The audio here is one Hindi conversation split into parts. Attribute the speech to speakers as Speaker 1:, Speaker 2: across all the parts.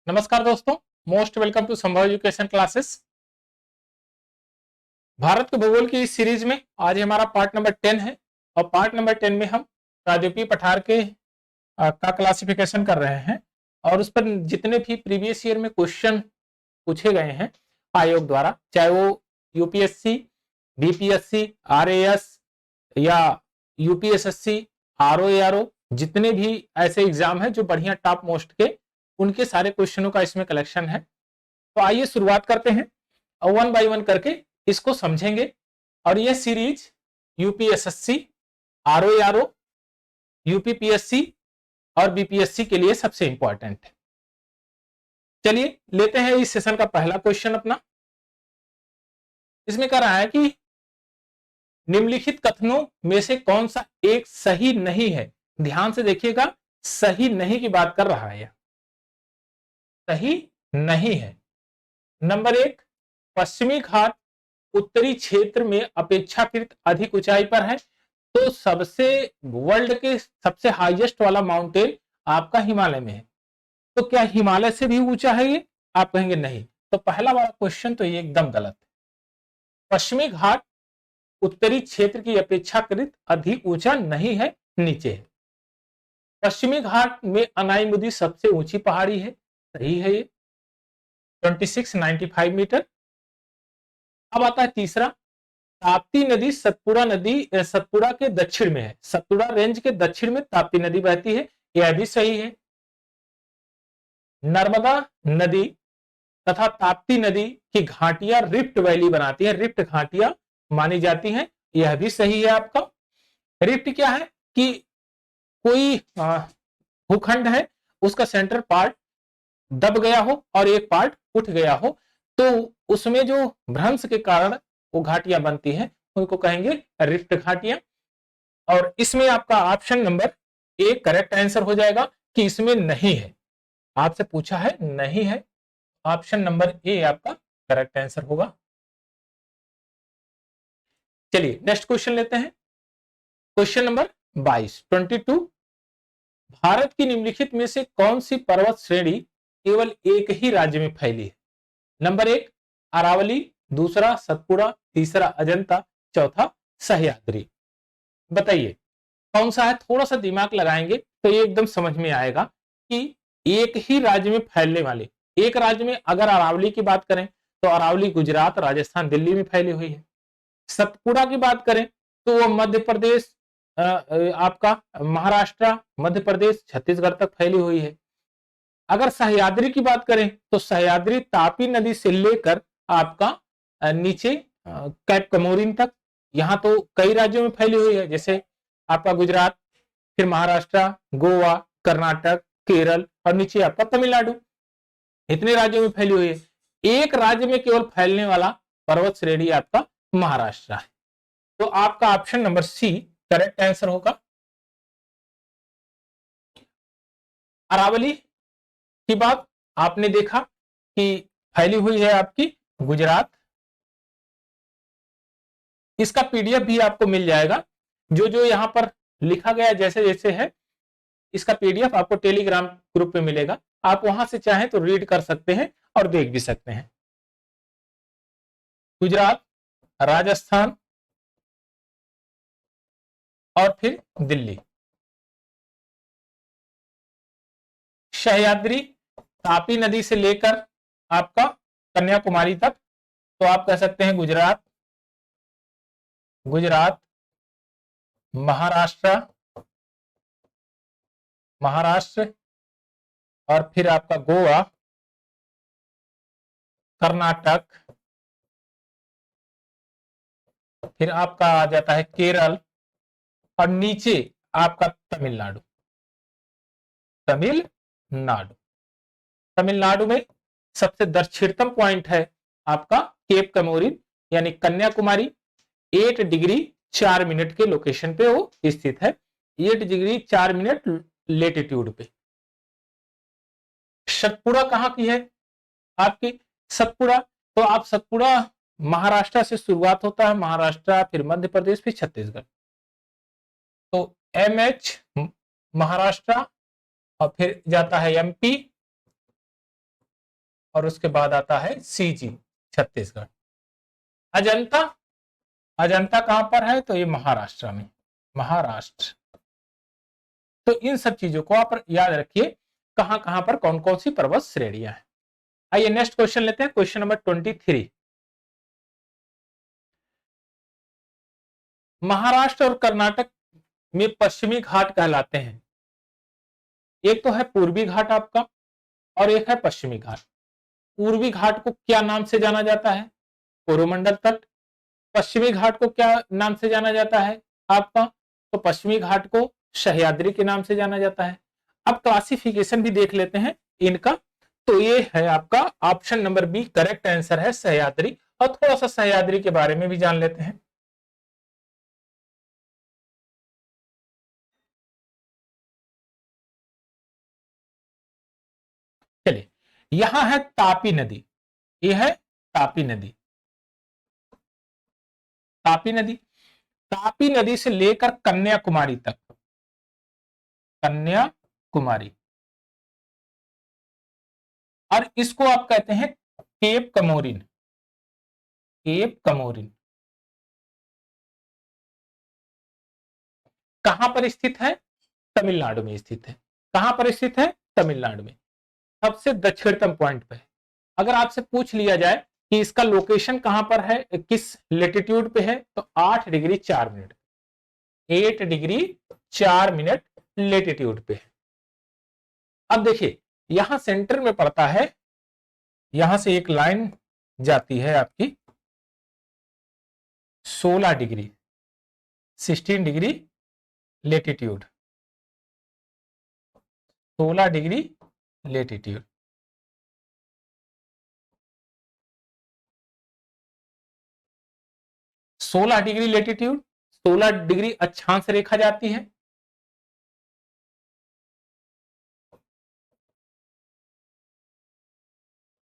Speaker 1: नमस्कार दोस्तों, मोस्ट वेलकम टू संभव एजुकेशन क्लासेस। भारत के भूगोल की इस सीरीज में आज हमारा पार्ट नंबर 10 है और पार्ट नंबर 10 में हम प्रारूपीय पठार के का क्लासिफिकेशन कर रहे हैं और उस पर जितने भी प्रीवियस ईयर में क्वेश्चन पूछे गए हैं आयोग द्वारा, चाहे वो यूपीएससी, बीपीएससी, आरएएस या यूपीएसएससी, आरओ, जितने भी ऐसे एग्जाम हैं जो बढ़िया टॉप मोस्ट के, उनके सारे क्वेश्चनों का इसमें कलेक्शन है। तो आइए शुरुआत करते हैं और वन बाय वन करके इसको समझेंगे। और यह सीरीज यूपीएसएससी, आरओ, यूपीपीएससी और बीपीएससी के लिए सबसे इंपॉर्टेंट है। चलिए लेते हैं इस सेशन का पहला क्वेश्चन अपना। इसमें कह रहा है कि निम्नलिखित कथनों में से कौन सा एक सही नहीं है। ध्यान से देखिएगा, सही नहीं की बात कर रहा है, सही नहीं है। नंबर 1, पश्चिमी घाट उत्तरी क्षेत्र में अपेक्षाकृत अधिक ऊंचाई पर है। तो सबसे वर्ल्ड के सबसे हाईएस्ट वाला माउंटेन आपका हिमालय में है। तो क्या हिमालय से भी ऊंचा है ये? आप कहेंगे नहीं। तो पहला वाला क्वेश्चन तो ये एकदम गलत है। पश्चिमी घाट उत्तरी क्षेत्र की अपेक्षाकृत अधिक ऊंचा नहीं है, नीचे है। पश्चिमी घाट में अनाईमुदी सबसे ऊंची पहाड़ी है, सही है ये, 2695 मीटर। अब आता है तीसरा, ताप्ती नदी सतपुड़ा के दक्षिण में है। सतपुड़ा रेंज के दक्षिण में ताप्ती नदी बहती है, यह भी सही है। नर्मदा नदी तथा ताप्ती नदी की घाटियां रिफ्ट वैली बनाती है, रिफ्ट घाटियां मानी जाती हैं, यह भी सही है आपका। रिफ्ट क्या है कि कोई भूखंड है, उसका सेंटर पार्ट दब गया हो और एक पार्ट उठ गया हो, तो उसमें जो भ्रंश के कारण वो घाटियां बनती हैं, उनको कहेंगे रिफ्ट घाटियां। और इसमें आपका option number A correct answer हो जाएगा कि इसमें नहीं है। आपसे पूछा है नहीं है, ऑप्शन नंबर ए आपका करेक्ट आंसर होगा। चलिए नेक्स्ट क्वेश्चन लेते हैं। क्वेश्चन नंबर 22 भारत की निम्नलिखित में से कौन सी पर्वत श्रेणी केवल एक ही राज्य में फैली है? नंबर 1 अरावली, दूसरा सतपुड़ा, तीसरा अजंता, चौथा सह्याद्री। बताइए कौन सा है? थोड़ा सा दिमाग लगाएंगे तो ये एकदम समझ में आएगा कि एक ही राज्य में फैलने वाले, एक राज्य में अगर अरावली की बात करें तो अरावली गुजरात, राजस्थान, दिल्ली में फैली हुई है। सतपुड़ा की बात करें तो वो मध्य प्रदेश, आपका महाराष्ट्र, मध्य प्रदेश, छत्तीसगढ़ तक फैली हुई है। अगर सह्याद्री की बात करें तो सह्याद्री तापी नदी से लेकर आपका नीचे कैप कमोरिन तक, यहां तो कई राज्यों में फैली हुई है, जैसे आपका गुजरात, फिर महाराष्ट्र, गोवा, कर्नाटक, केरल और नीचे आपका तमिलनाडु, इतने राज्यों में फैली हुई है। एक राज्य में केवल फैलने वाला पर्वत श्रेणी आपका महाराष्ट्र है। तो आपका option number C correct answer होगा। अरावली की बात आपने देखा कि फैली हुई है आपकी गुजरात। इसका पीडीएफ भी आपको मिल जाएगा, जो जो यहां पर लिखा गया जैसे जैसे है, इसका पीडीएफ आपको टेलीग्राम ग्रुप में मिलेगा। आप वहां से चाहें तो रीड कर सकते हैं और देख भी सकते हैं। गुजरात, राजस्थान और फिर दिल्ली। सह्याद्री तापी नदी से लेकर आपका कन्याकुमारी तक, तो आप कह सकते हैं गुजरात, गुजरात, महाराष्ट्र, महाराष्ट्र और फिर आपका गोवा, कर्नाटक, फिर आपका आ जाता है केरल और नीचे आपका तमिलनाडु। तमिलनाडु, तमिलनाडु में सबसे दक्षिणतम पॉइंट है आपका केप कमोरिन यानी कन्याकुमारी। 8 डिग्री 4 मिनट के लोकेशन पे वो स्थित है, 8 डिग्री 4 मिनट लेटीट्यूड पे। सतपुड़ा कहां की है आपकी? सतपुड़ा, तो आप सतपुड़ा महाराष्ट्र से शुरुआत होता है, महाराष्ट्र, फिर मध्य प्रदेश, फिर छत्तीसगढ़। तो एमएच महाराष्ट्र और फिर जाता है एमपी, और उसके बाद आता है सीजी छत्तीसगढ़। अजंता, अजंता कहां पर है? तो ये महाराष्ट्र में, महाराष्ट्र। तो इन सब चीजों को आप याद रखिए, कहां कहां पर कौन कौन सी पर्वत श्रेणियां हैं। आइए नेक्स्ट क्वेश्चन लेते हैं, क्वेश्चन नंबर 23। महाराष्ट्र और कर्नाटक में पश्चिमी घाट कहलाते हैं। एक तो है पूर्वी घाट आपका और एक है पश्चिमी घाट। पूर्वी घाट को क्या नाम से जाना जाता है? कोरोमंडल तट। पश्चिमी घाट को क्या नाम से जाना जाता है आपका? तो पश्चिमी घाट को सह्याद्री के नाम से जाना जाता है। अब क्लासिफिकेशन भी देख लेते हैं इनका। तो ये है आपका option number B correct answer है, सह्याद्री। और थोड़ा सा सह्याद्री के बारे में भी जान लेते हैं। चलिए, यहां है तापी नदी, ये है तापी नदी। तापी नदी, तापी नदी से लेकर कन्याकुमारी तक, कन्याकुमारी, और इसको आप कहते हैं केप कमोरिन, केप कमोरिन। कहां पर स्थित है? तमिलनाडु में स्थित है। कहां पर स्थित है? तमिलनाडु में, सबसे दक्षिणतम पॉइंट पे। अगर आपसे पूछ लिया जाए कि इसका लोकेशन कहां पर है, किस लेटीट्यूड पे है, तो 8 degree 4 minute, 8 degree 4 minute latitude पे है। अब देखिए, यहां सेंटर में पड़ता है, यहां से एक लाइन जाती है आपकी 16 degree, 16 degree latitude, 16 degree latitude. सोलह डिग्री लेटीट्यूड, 16 डिग्री अक्षांश रेखा जाती है।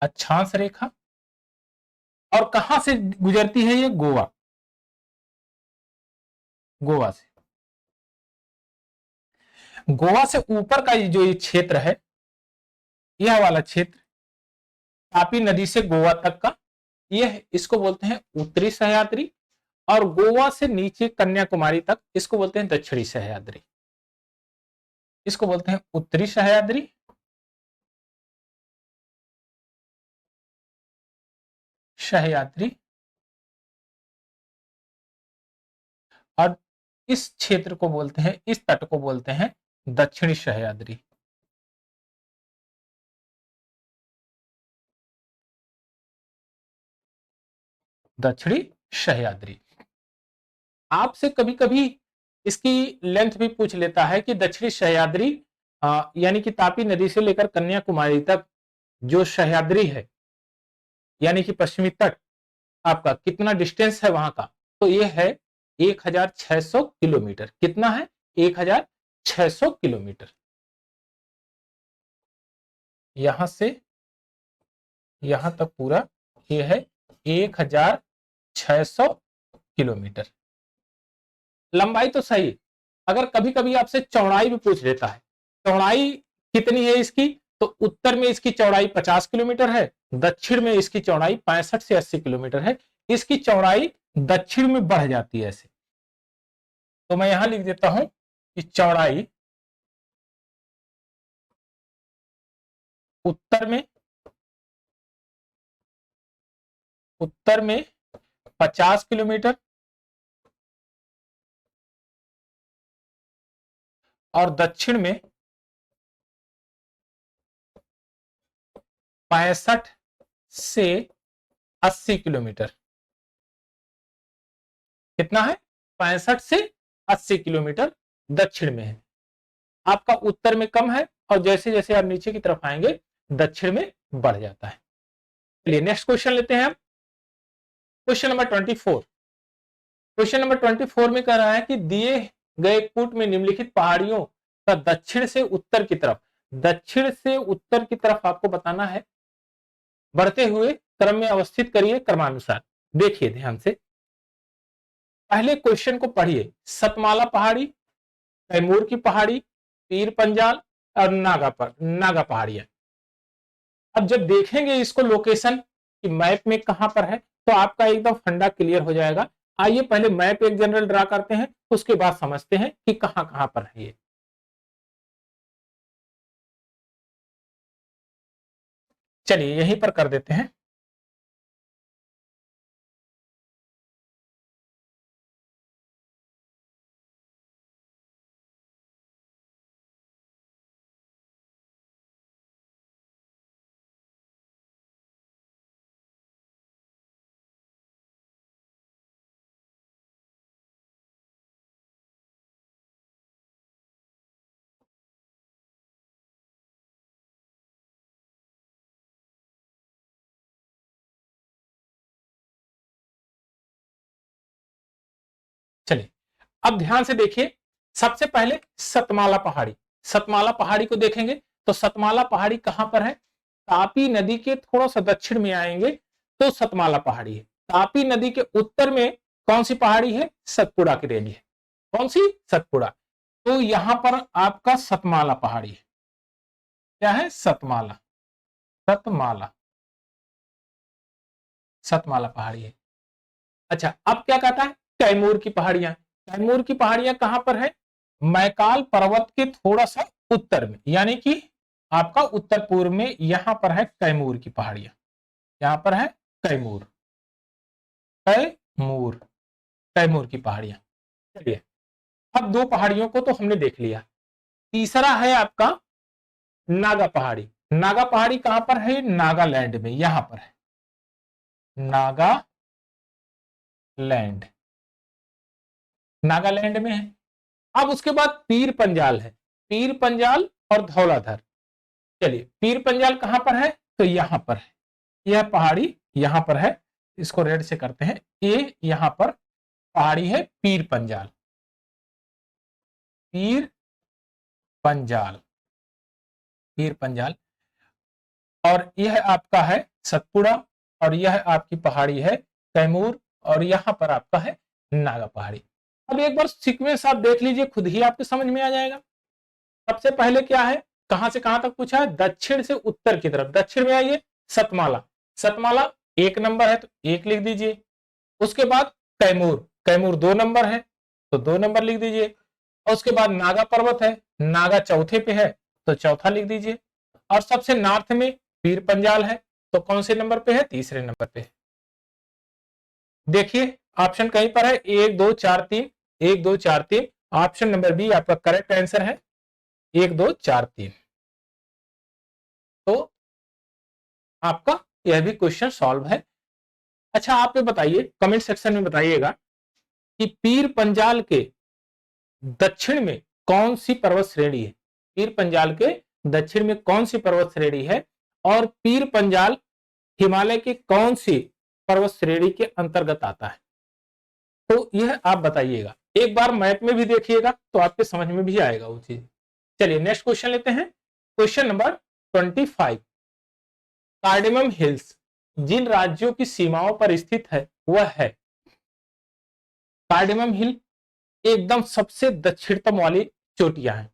Speaker 1: अक्षांश रेखा, और कहां से गुजरती है ये? गोवा, गोवा से। गोवा से ऊपर का जो ये क्षेत्र है, यह वाला क्षेत्र तापी नदी से गोवा तक का, यह इसको बोलते हैं उत्तरी सह्याद्री। और गोवा से नीचे कन्याकुमारी तक, इसको बोलते हैं दक्षिणी सह्याद्री। इसको बोलते हैं उत्तरी सह्याद्री, सह्याद्री। और इस क्षेत्र को बोलते हैं, इस तट को बोलते हैं दक्षिणी सह्याद्री। दक्षिणी सह्याद्री। आपसे कभी कभी इसकी लेंथ भी पूछ लेता है कि दक्षिणी सह्याद्री यानी कि तापी नदी से लेकर कन्याकुमारी तक जो सह्याद्री है, यानी कि पश्चिमी तट आपका, कितना डिस्टेंस है वहां का? तो ये है 1600 किलोमीटर। कितना है? 1600 किलोमीटर। यहां से यहां तक पूरा ये है 1600 किलोमीटर। लंबाई तो सही, अगर कभी कभी आपसे चौड़ाई भी पूछ लेता है, चौड़ाई कितनी है इसकी, तो उत्तर में इसकी चौड़ाई 50 किलोमीटर है, दक्षिण में इसकी चौड़ाई 65 से 80 किलोमीटर है। इसकी चौड़ाई दक्षिण में बढ़ जाती है ऐसे। तो मैं यहां लिख देता हूं कि चौड़ाई उत्तर में, उत्तर में 50 किलोमीटर और दक्षिण में 65 से 80 किलोमीटर। कितना है? 65 से 80 किलोमीटर दक्षिण में है। आपका उत्तर में कम है, और जैसे जैसे आप नीचे की तरफ आएंगे दक्षिण में बढ़ जाता है। चलिए नेक्स्ट क्वेश्चन लेते हैं हम, क्वेश्चन नंबर 24। क्वेश्चन नंबर 24 में कह रहा है कि दिए गए कूट में निम्नलिखित पहाड़ियों का दक्षिण से उत्तर की तरफ, दक्षिण से उत्तर की तरफ आपको बताना है, बढ़ते हुए क्रम में अवस्थित करिए क्रमानुसार। देखिए ध्यान से, पहले क्वेश्चन को पढ़िए। सतमाला पहाड़ी, कैमूर की पहाड़ी, पीर पंजाल और नागा पहाड़ियां। अब जब देखेंगे इसको लोकेशन कि मैप में कहां पर है, तो आपका एकदम फंडा क्लियर हो जाएगा। आइए पहले मैप एक जनरल ड्रा करते हैं, उसके बाद समझते हैं कि कहां कहां पर है ये। चलिए यहीं पर कर देते हैं। चलिए अब ध्यान से देखिए, सबसे पहले सतमाला पहाड़ी, सतमाला पहाड़ी को देखेंगे तो सतमाला पहाड़ी कहां पर है, तापी नदी के थोड़ा सा दक्षिण में आएंगे तो सतमाला पहाड़ी है। तापी नदी के उत्तर में कौन सी पहाड़ी है, सतपुड़ा की रेंज है। कौन सी, सतपुड़ा। तो यहां पर आपका सतमाला पहाड़ी है। क्या है, सतमाला, सतमाला, सतमाला पहाड़ी है। अच्छा अब क्या कहता है, कैमूर की पहाड़ियां। कैमूर की पहाड़ियां कहां पर है, मैकाल पर्वत के थोड़ा सा उत्तर में, यानी कि आपका उत्तर पूर्व में यहां पर है कैमूर की पहाड़ियां। यहां पर है कैमूर, कैमूर, कैमूर की पहाड़ियां। चलिए अब दो पहाड़ियों को तो हमने देख लिया, तीसरा है आपका नागा पहाड़ी। नागा पहाड़ी कहां पर है, नागालैंड में, यहां पर है नागालैंड, नागालैंड में है। अब उसके बाद पीर पंजाल है, पीर पंजाल और धौलाधर। चलिए पीर पंजाल कहां पर है, तो यहां पर है, यह पहाड़ी यहां पर है, इसको रेड से करते हैं। ये यहां पर पहाड़ी है पीर पंजाल, पीर पंजाल, पीर पंजाल। और यह आपका है सतपुड़ा, और यह आपकी पहाड़ी है कैमूर, और यहां पर आपका है नागा पहाड़ी। अब एक बार सीक्वेंस आप देख लीजिए, खुद ही आपको समझ में आ जाएगा। सबसे पहले क्या है, कहां से कहां तक पूछा है, दक्षिण से उत्तर की तरफ। दक्षिण में आइए, सतमाला, सतमाला एक नंबर है तो एक लिख दीजिए। उसके बाद कैमूर, कैमूर दो नंबर है तो दो नंबर लिख दीजिए। और उसके बाद नागा पर्वत है, नागा चौथे पे है तो चौथा लिख दीजिए। और सबसे नॉर्थ में पीर पंजाल है, तो कौन से नंबर पे है, तीसरे नंबर पे है। देखिए ऑप्शन कहीं पर है, एक दो चार तीन, एक दो चार तीन। ऑप्शन नंबर बी आपका करेक्ट आंसर है, एक दो चार तीन। तो आपका यह भी क्वेश्चन सॉल्व है। अच्छा आप ये बताइए, कमेंट सेक्शन में बताइएगा कि पीर पंजाल के दक्षिण में कौन सी पर्वत श्रेणी है। पीर पंजाल के दक्षिण में कौन सी पर्वत श्रेणी है, और पीर पंजाल हिमालय के कौन सी पर्वत श्रेणी के अंतर्गत आता है, तो यह आप बताइएगा। एक बार मैप में भी देखिएगा तो आपके समझ में भी आएगा वो चीज। चलिए नेक्स्ट क्वेश्चन लेते हैं, क्वेश्चन नंबर 25। कार्डेमम हिल्स जिन राज्यों की सीमाओं पर स्थित है वह है, कार्डेमम हिल एकदम सबसे दक्षिणतम वाली चोटियां हैं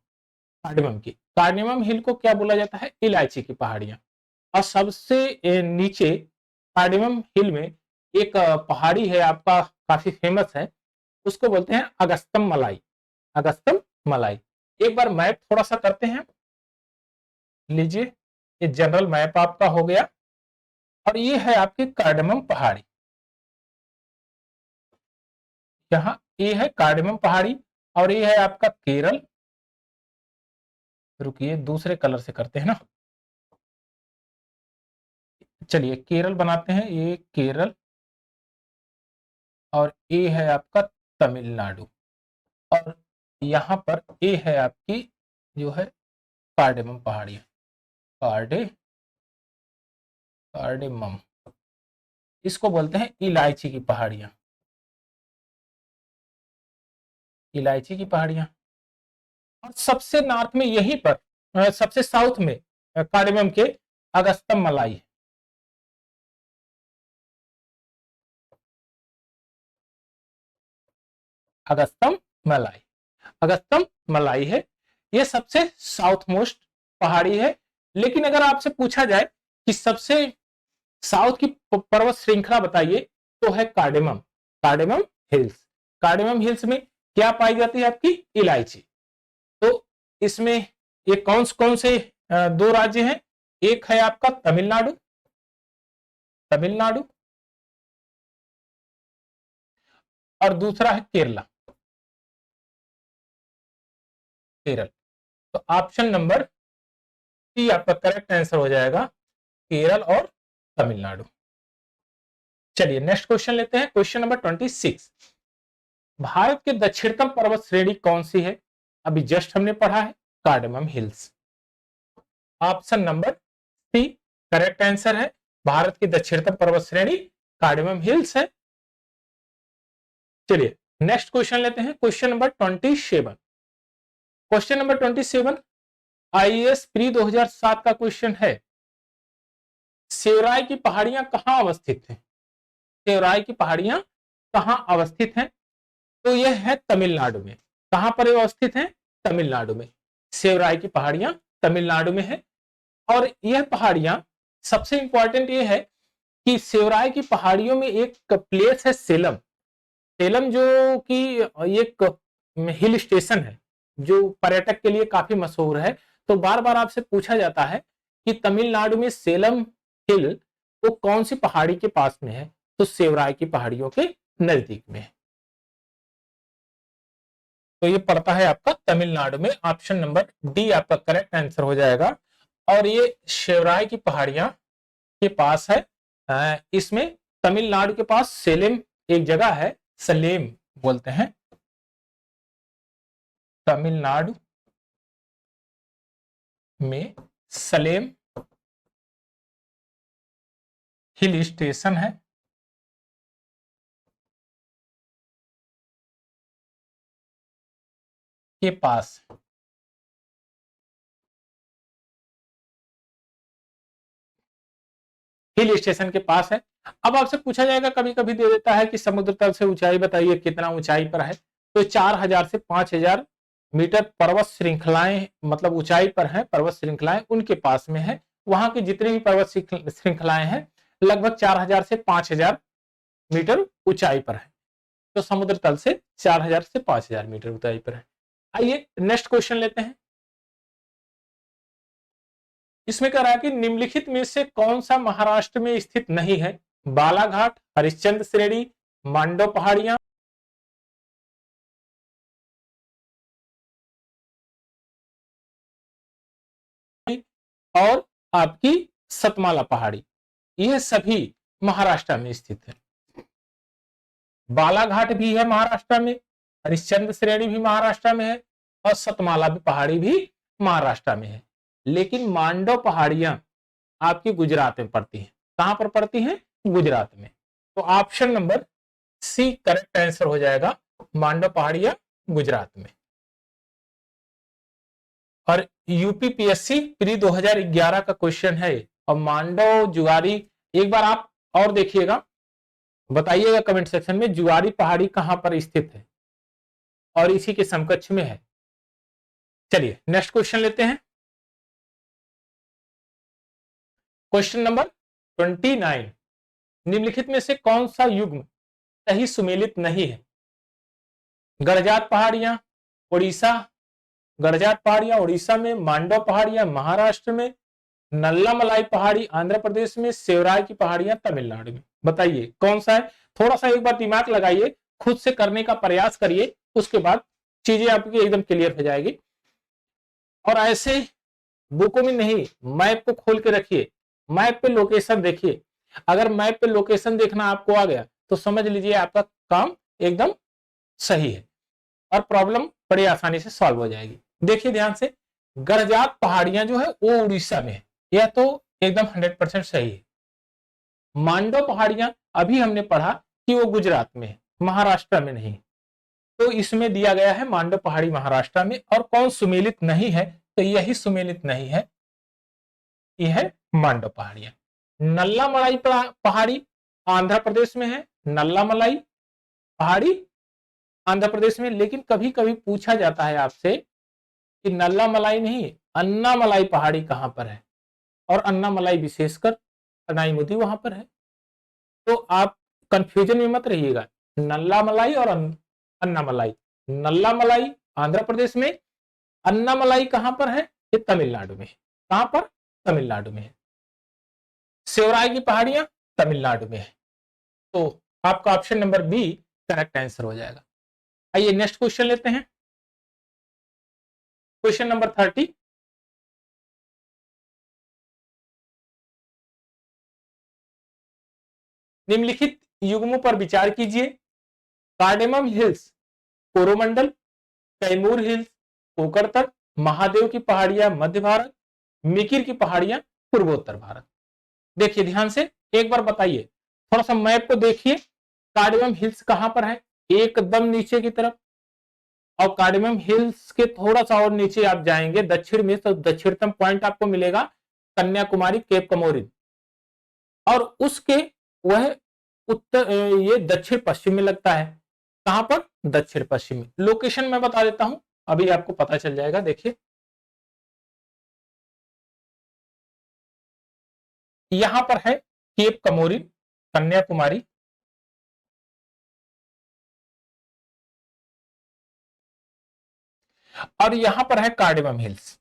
Speaker 1: कार्डेमम की। कार्डेमम हिल को क्या बोला जाता है, इलायची की पहाड़ियां। और सबसे नीचे कार्डेमम हिल में एक पहाड़ी है आपका, काफी फेमस है, उसको बोलते हैं अगस्तम मलाई, अगस्तम मलाई। एक बार मैप थोड़ा सा करते हैं, लीजिए ये जनरल मैप आपका हो गया। और ये है आपकी कार्डेमम पहाड़ी, यहाँ ये है कार्डेमम पहाड़ी। और ये है आपका केरल, रुकिए दूसरे कलर से करते हैं ना, चलिए केरल बनाते हैं, ये केरल। और ये है आपका तमिलनाडु। और यहाँ पर ये है आपकी जो है कार्डेमम पहाड़ी, कार्डे, कार्डेमम, इसको बोलते हैं इलायची की पहाड़ियां, इलायची की पहाड़ियां। और सबसे नॉर्थ में यहीं पर सबसे साउथ में कार्डेमम के अगस्तम मलाई है, अगस्तम मलाई, अगस्तम मलाई है। ये सबसे साउथ मोस्ट पहाड़ी है। लेकिन अगर आपसे पूछा जाए कि सबसे साउथ की पर्वत श्रृंखला बताइए, तो है cardamom, cardamom hills. Cardamom hills में क्या पाई जाती है? आपकी इलायची। तो इसमें ये कौन कौन से दो राज्य हैं? एक है आपका तमिलनाडु, तमिलनाडु, और दूसरा है केरला, केरल। तो ऑप्शन नंबर सी आपका करेक्ट आंसर हो जाएगा, केरल और तमिलनाडु। चलिए नेक्स्ट क्वेश्चन लेते हैं, क्वेश्चन नंबर 26। भारत के दक्षिणतम पर्वत श्रेणी कौन सी है? अभी जस्ट हमने पढ़ा है, cardamom hills. Option number C correct answer है, भारत की दक्षिणतम पर्वत श्रेणी कार्डेमम हिल्स है। चलिए नेक्स्ट क्वेश्चन लेते हैं, question number 27। Question number 27 IAS pre 2007 का क्वेश्चन है, सेवराय की पहाड़ियां कहां अवस्थित हैं? सेवराय की पहाड़ियां कहां अवस्थित हैं? तो यह है तमिलनाडु में। कहां पर अवस्थित है? तमिलनाडु में। सेवराय की पहाड़ियां तमिलनाडु में है। और यह पहाड़ियां, सबसे इंपॉर्टेंट यह है कि सेवराय की पहाड़ियों में एक प्लेस है सेलम। सेलम जो कि एक हिल स्टेशन है जो पर्यटक के लिए काफी मशहूर है। तो बार बार आपसे पूछा जाता है कि तमिलनाडु में सेलम हिल वो कौन सी पहाड़ी के पास में है? तो सेवराय की पहाड़ियों के नजदीक में है। तो ये पड़ता है आपका तमिलनाडु में। ऑप्शन नंबर डी आपका करेक्ट आंसर हो जाएगा। और ये सेवराय की पहाड़ियां के पास है। इसमें तमिलनाडु के पास सेलेम एक जगह है, सलेम बोलते हैं, तमिलनाडु में सलेम हिल स्टेशन है। के पास हिल स्टेशन के पास है। अब आपसे पूछा जाएगा, कभी कभी दे देता है कि समुद्र तल से ऊंचाई बताइए, कितना ऊंचाई पर है? तो 4000 से 5000 मीटर पर्वत श्रृंखलाएं, मतलब ऊंचाई पर है पर्वत श्रृंखलाएं, उनके पास में है। वहां की जितनी भी पर्वत श्रृंखलाएं हैं लगभग 4000 से 5000 मीटर ऊंचाई पर है। तो समुद्र तल से 4000 से 5000 मीटर ऊंचाई पर है। आइए नेक्स्ट क्वेश्चन लेते हैं। इसमें कह रहा है कि निम्नलिखित में से कौन सा महाराष्ट्र में स्थित नहीं है? बालाघाट, हरिश्चंद्र श्रेणी, मांडव पहाड़ियां, और आपकी सतमाला पहाड़ी, यह सभी महाराष्ट्र में स्थित है। बालाघाट भी है महाराष्ट्र में, हरिश्चंद्र श्रेणी भी महाराष्ट्र में है, और सतमाला पहाड़ी भी महाराष्ट्र में है। लेकिन मांडव पहाड़ियां आपकी गुजरात में पड़ती हैं। कहां पर पड़ती हैं? गुजरात में। तो option number C correct answer हो जाएगा, मांडव पहाड़ियां गुजरात में। और यूपीपीएससी प्री 2011 का क्वेश्चन है। और मांडव जुआरी, एक बार आप और देखिएगा, बताइएगा कमेंट सेक्शन में जुआरी पहाड़ी कहां पर स्थित है और इसी के समकक्ष में है। चलिए नेक्स्ट क्वेश्चन लेते हैं, क्वेश्चन नंबर 29। निम्नलिखित में से कौन सा युग्म सही सुमेलित नहीं है? गड़जात पहाड़ियां उड़ीसा, गड़जात पहाड़ियां उड़ीसा में, मांडव पहाड़ियां महाराष्ट्र में, नल्लामलाई पहाड़ी आंध्र प्रदेश में, सेवराय की पहाड़ियां तमिलनाडु में। बताइए कौन सा है? थोड़ा सा एक बार दिमाग लगाइए, खुद से करने का प्रयास करिए, उसके बाद चीजें आपकी एकदम क्लियर हो जाएगी। और ऐसे बुकों में नहीं, मैप को खोल के रखिए, मैप पे लोकेशन देखिए। अगर मैप पे लोकेशन देखना आपको आ गया तो समझ लीजिए आपका काम एकदम सही है और प्रॉब्लम बड़ी आसानी से सॉल्व हो जाएगी। देखिए ध्यान से, गड़जात पहाड़ियां जो है वो उड़ीसा में है, यह तो एकदम 100% सही है। मांडव पहाड़ियां अभी हमने पढ़ा कि वो गुजरात में है, महाराष्ट्र में नहीं। तो इसमें दिया गया है मांडव पहाड़ी महाराष्ट्र में। और कौन सुमेलित नहीं है? तो यही सुमेलित नहीं है, यह है मांडव पहाड़ियां। नल्लामलाई पहाड़ी आंध्र प्रदेश में है, नल्लामलाई पहाड़ी आंध्र प्रदेश में। लेकिन कभी कभी पूछा जाता है आपसे कि नल्लामलाई नहीं, अन्नामलाई पहाड़ी कहां पर है? और अन्नामलाई विशेषकर अनाईमुदी वहां पर है। तो आप कंफ्यूजन में मत रहिएगा, नल्ला मलाई और अन्नामलाई। नल्ला मलाई आंध्र प्रदेश में, अन्नामलाई कहां पर है? ये तमिलनाडु में है। कहां पर? तमिलनाडु में है। सेवराय की पहाड़ियां तमिलनाडु में है। तो आपका option number B correct answer हो जाएगा। आइए नेक्स्ट क्वेश्चन लेते हैं। Question number 30। निम्नलिखित युग्मों पर विचार कीजिए। Cardamom hills Coromandel, Kaimur hills कोकर तट, महादेव की पहाड़ियां मध्य भारत, मिकिर की पहाड़ियां पूर्वोत्तर भारत। देखिए ध्यान से एक बार बताइए, थोड़ा सा मैप को देखिए। कार्डेमम हिल्स कहां पर है? एकदम नीचे की तरफ। और कार्डेमम हिल्स के थोड़ा सा और नीचे आप जाएंगे दक्षिण में, तो दक्षिणतम पॉइंट आपको मिलेगा कन्याकुमारी, केप कमोरिन। और उसके वह उत्तर, ये दक्षिण पश्चिम में लगता है। कहां पर? दक्षिण पश्चिम में। लोकेशन मैं बता देता हूं, अभी आपको पता चल जाएगा। देखिए यहां पर है केप कमोरिन, कन्याकुमारी। और यहां पर है कार्डेमम हिल्स।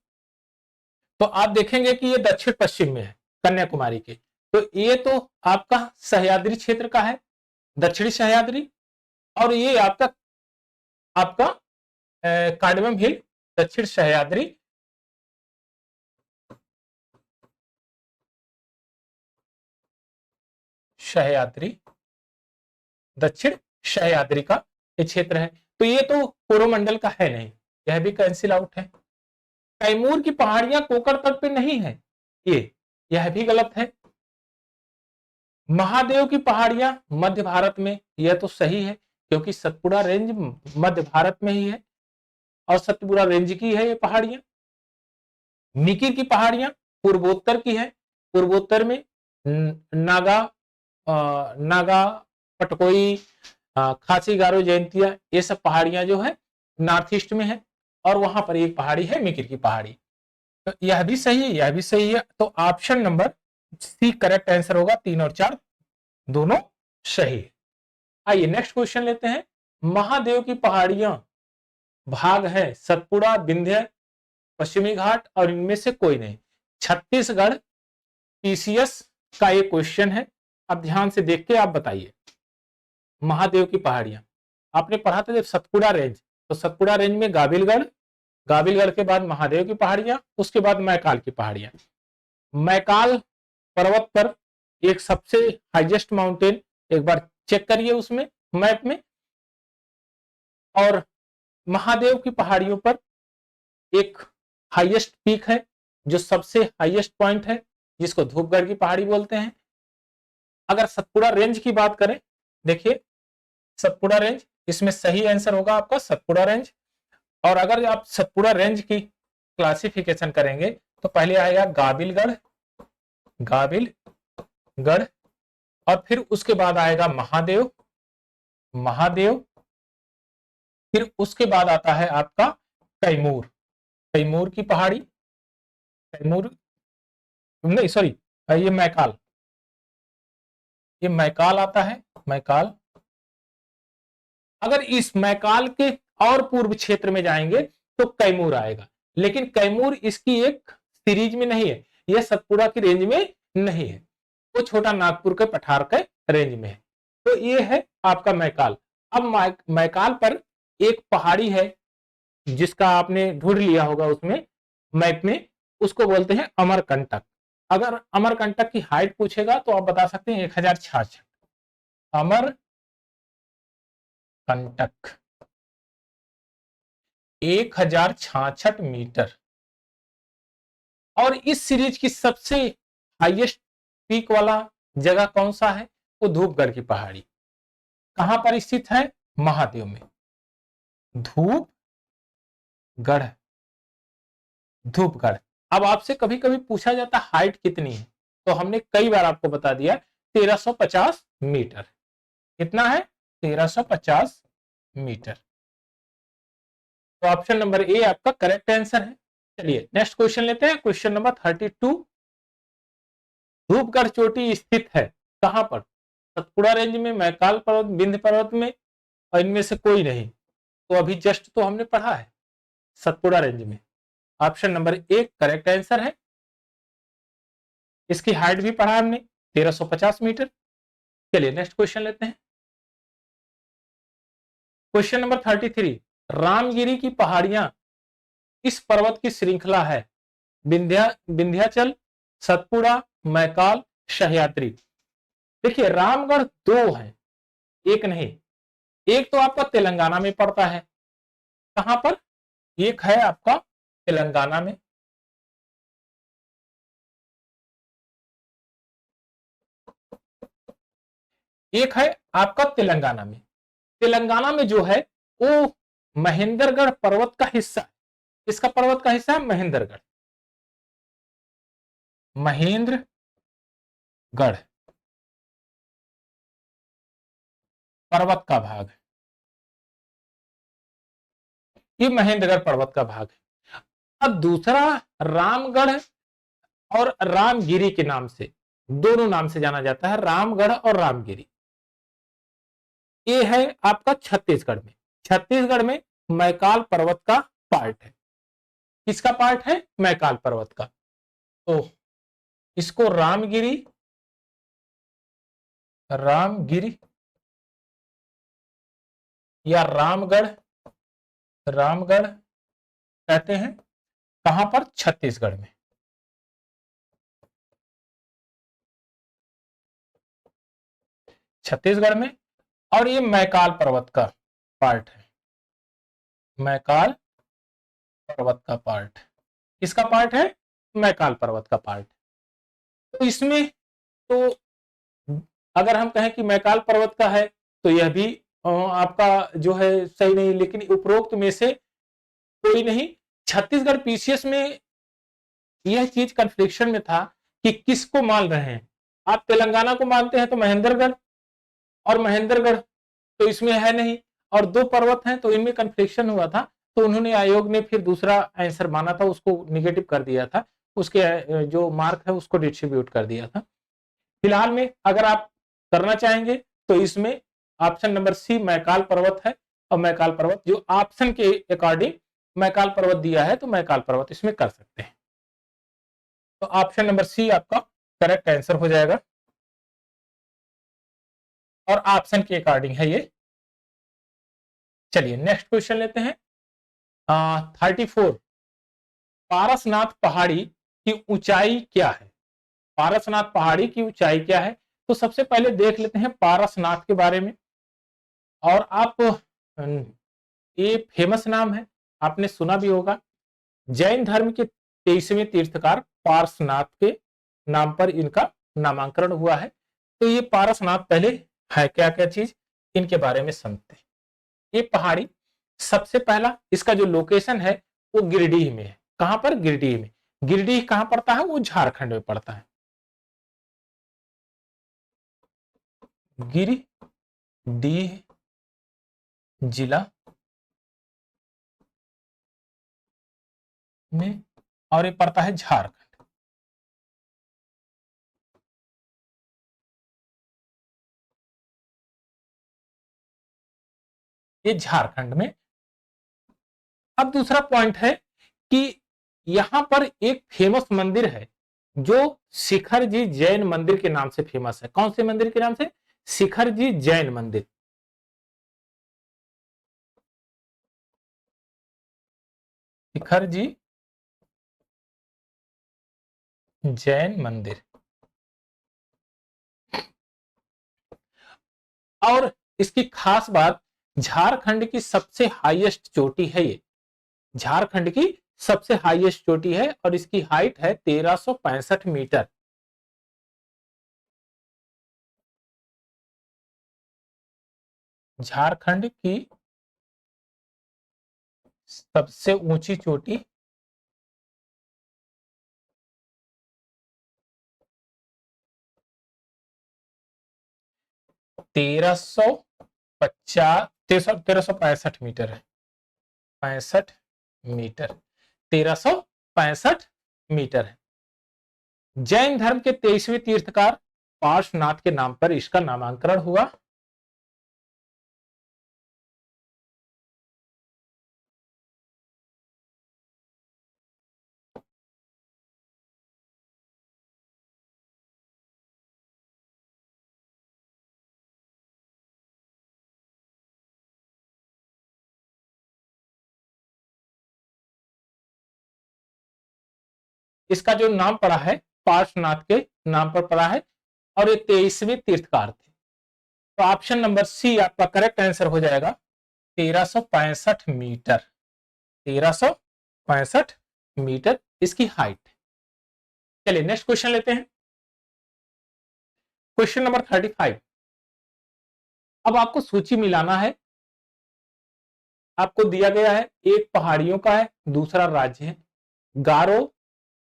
Speaker 1: तो आप देखेंगे कि ये दक्षिण पश्चिम में है कन्याकुमारी के। तो ये तो आपका सह्याद्री क्षेत्र का है, दक्षिणी सह्याद्री। और ये आपका आपका कार्डेमम हिल दक्षिण सह्याद्री। सह्याद्री, दक्षिण सह्याद्री का ये क्षेत्र है। तो ये तो कोरोमंडल का है नहीं, यह भी कैंसिल आउट है। कैमूर की पहाड़ियां कोकर तट पे नहीं है, यह भी गलत है। महादेव की पहाड़ियां मध्य भारत में, यह तो सही है क्योंकि सतपुड़ा रेंज मध्य भारत में ही है और सतपुड़ा रेंज की है ये पहाड़ियां। मिकिर की पहाड़ियां पूर्वोत्तर की है, पूर्वोत्तर में नागा, नागा पटकोई, खासी गारो जयंतिया, ये सब पहाड़ियां जो है नॉर्थ ईस्ट में है। और वहां पर एक पहाड़ी है मिकिर की पहाड़ी। तो यह भी सही है, यह भी सही है। तो option number C correct answer होगा। 3 और 4 दोनों सही है। आइए नेक्स्ट क्वेश्चन लेते हैं। महादेव की पहाड़ियां भाग है सतपुड़ा, विंध्य, पश्चिमी घाट और इनमें से कोई नहीं। छत्तीसगढ़ पीसीएस का एक क्वेश्चन है। अब ध्यान से देख के आप बताइए। महादेव की पहाड़ियां आपने पढ़ा था जब सतपुड़ा रेंज, तो सतपुड़ा रेंज में गाबिलगढ़, गाबिलगढ़ के बाद महादेव की पहाड़ियां, उसके बाद मैकाल की पहाड़ियां। मैकाल पर्वत पर एक सबसे हाईएस्ट माउंटेन, एक बार चेक करिए उसमें मैप में। और महादेव की पहाड़ियों पर एक हाईएस्ट पीक है जो सबसे हाईएस्ट पॉइंट है, जिसको धूपगढ़ की पहाड़ी बोलते हैं। अगर सतपुड़ा रेंज की बात करें, देखिए सतपुड़ा रेंज, इसमें सही आंसर होगा आपका सतपुड़ा रेंज। और अगर आप सतपुड़ा रेंज की क्लासिफिकेशन करेंगे तो पहले आएगा गाबिलगढ़, गाबिलगढ़, और फिर उसके बाद आएगा महादेव, महादेव, फिर उसके बाद आता है आपका कैमूर, कैमूर की पहाड़ी, कैमूर नहीं सॉरी, ये मैकाल, ये मैकाल आता है, मैकाल। अगर इस मैकाल के और पूर्व क्षेत्र में जाएंगे तो कैमूर आएगा, लेकिन कैमूर इसकी एक सीरीज में नहीं है, यह सतपुड़ा की रेंज में नहीं है, वो छोटा नागपुर के पठार के रेंज में है। तो ये है आपका मैकाल। अब मैकाल पर एक पहाड़ी है जिसका आपने ढूंढ लिया होगा उसमें मैप में, उसको बोलते हैं अमरकंटक। अगर अमरकंटक की हाइट पूछेगा तो आप बता सकते हैं 1066, अमरकंटक 1066 मीटर। और इस सीरीज की सबसे हाईएस्ट पीक वाला जगह कौन सा है? वो धूपगढ़ की पहाड़ी। कहां पर स्थित है? महादेव में, धूपगढ़, धूपगढ़। अब आपसे कभी कभी पूछा जाता हाइट कितनी है, तो हमने कई बार आपको बता दिया 1350 मीटर। कितना है? 1350 मीटर। तो ऑप्शन नंबर ए आपका करेक्ट आंसर है। चलिए नेक्स्ट क्वेश्चन लेते हैं, क्वेश्चन नंबर 32। धूपगढ़ चोटी स्थित है कहां पर? सतपुड़ा रेंज में, मैकाल पर्वत, विंध्य पर्वत में, और इनमें से कोई नहीं। तो अभी जस्ट तो हमने पढ़ा है सतपुड़ा रेंज में। ऑप्शन नंबर 1 करेक्ट आंसर है। इसकी हाइट भी पढ़ा हमने 1350 मीटर। चलिए नेक्स्ट क्वेश्चन लेते हैं। क्वेश्चन नंबर 33, रामगिरी की पहाड़ियां इस पर्वत की श्रृंखला है? विंध्याचल, सतपुड़ा, मैकाल, सह्याद्री। देखिए रामगढ़ दो है, एक नहीं। एक तो आपका तेलंगाना में पड़ता है, कहां पर? एक है आपका तेलंगाना में, एक है आपका तेलंगाना में। तेलंगाना में जो है वो महेंद्रगढ़ पर्वत का हिस्सा है। इसका पर्वत का हिस्सा है महेंद्रगढ़, महेंद्रगढ़ पर्वत का भाग है, ये महेंद्रगढ़ पर्वत का भाग है। अब दूसरा रामगढ़ और रामगिरी के नाम से, दोनों नाम से जाना जाता है, रामगढ़ और रामगिरी। ये है आपका छत्तीसगढ़ में। छत्तीसगढ़ में मैकाल पर्वत का पार्ट है। किसका पार्ट है? मैकाल पर्वत का। तो इसको रामगिरी, रामगिरी या रामगढ़, रामगढ़ कहते हैं। कहां पर? छत्तीसगढ़ में। छत्तीसगढ़ में। और ये मैकाल पर्वत का पार्ट है, मैकाल पर्वत का पार्ट। किसका पार्ट है? मैकाल पर्वत का पार्ट। तो इसमें तो अगर हम कहें कि मैकाल पर्वत का है तो यह भी आपका जो है सही नहीं, लेकिन उपरोक्त में से कोई नहीं। छत्तीसगढ़ पीसीएस में यह चीज कन्फ्लिक्शन में था कि किसको मान रहे हैं। आप तेलंगाना को मानते हैं तो महेंद्रगढ़, और महेंद्रगढ़ तो इसमें है नहीं, और दो पर्वत हैं तो इनमें कन्फ्लिक्शन हुआ था। तो उन्होंने, आयोग ने फिर दूसरा आंसर माना था, उसको निगेटिव कर दिया था, उसके जो मार्क है उसको डिस्ट्रीब्यूट कर दिया था। फिलहाल में अगर आप करना चाहेंगे तो इसमें ऑप्शन नंबर सी मैकाल पर्वत है, और मैकाल पर्वत जो ऑप्शन के अकॉर्डिंग मैकाल पर्वत दिया है तो मैकाल पर्वत इसमें कर सकते हैं। तो ऑप्शन नंबर सी आपका करेक्ट आंसर हो जाएगा, और ऑप्शन के अकॉर्डिंग है ये। चलिए नेक्स्ट क्वेश्चन लेते हैं। 34, पारसनाथ पहाड़ी की ऊंचाई क्या है? पारसनाथ पहाड़ी की ऊंचाई क्या है? तो सबसे पहले देख लेते हैं पारसनाथ के बारे में। और आप ये फेमस नाम है, आपने सुना भी होगा। जैन धर्म के 23वें तीर्थकार पारसनाथ के नाम पर इनका नामांकन हुआ है। तो ये पारसनाथ पहले है क्या क्या चीज, इनके बारे में समझते हैं। ये पहाड़ी सबसे पहला इसका जो लोकेशन है वो गिरिडीह में है। कहां पर? गिरिडीह में। गिरिडीह कहां पड़ता है? वो झारखंड में पड़ता है। गिरिडीह जिला में, और ये पड़ता है झारखंड। ये झारखंड में। अब दूसरा पॉइंट है कि यहां पर एक फेमस मंदिर है जो शिखर जी जैन मंदिर के नाम से फेमस है। कौन से मंदिर के नाम से? शिखर जी जैन मंदिर। शिखर जी जैन मंदिर। और इसकी खास बात, झारखंड की सबसे हाईएस्ट चोटी है ये। झारखंड की सबसे हाईएस्ट चोटी है और इसकी हाइट है 1365 मीटर। झारखंड की सबसे ऊंची चोटी 1365 मीटर है। 65 मीटर, 1365 मीटर है। जैन धर्म के 23वें तीर्थकार पार्श्वनाथ के नाम पर इसका नामांकरण हुआ। इसका जो नाम पड़ा है पार्श्वनाथ के नाम पर पड़ा है और ये 23वें तीर्थकार थे। तो ऑप्शन नंबर सी आपका करेक्ट आंसर हो जाएगा 1365 मीटर। 1365 मीटर इसकी हाइट। चलिए नेक्स्ट क्वेश्चन लेते हैं। Question number 35। अब आपको सूची मिलाना है। आपको दिया गया है एक पहाड़ियों का है, दूसरा राज्य है। गारो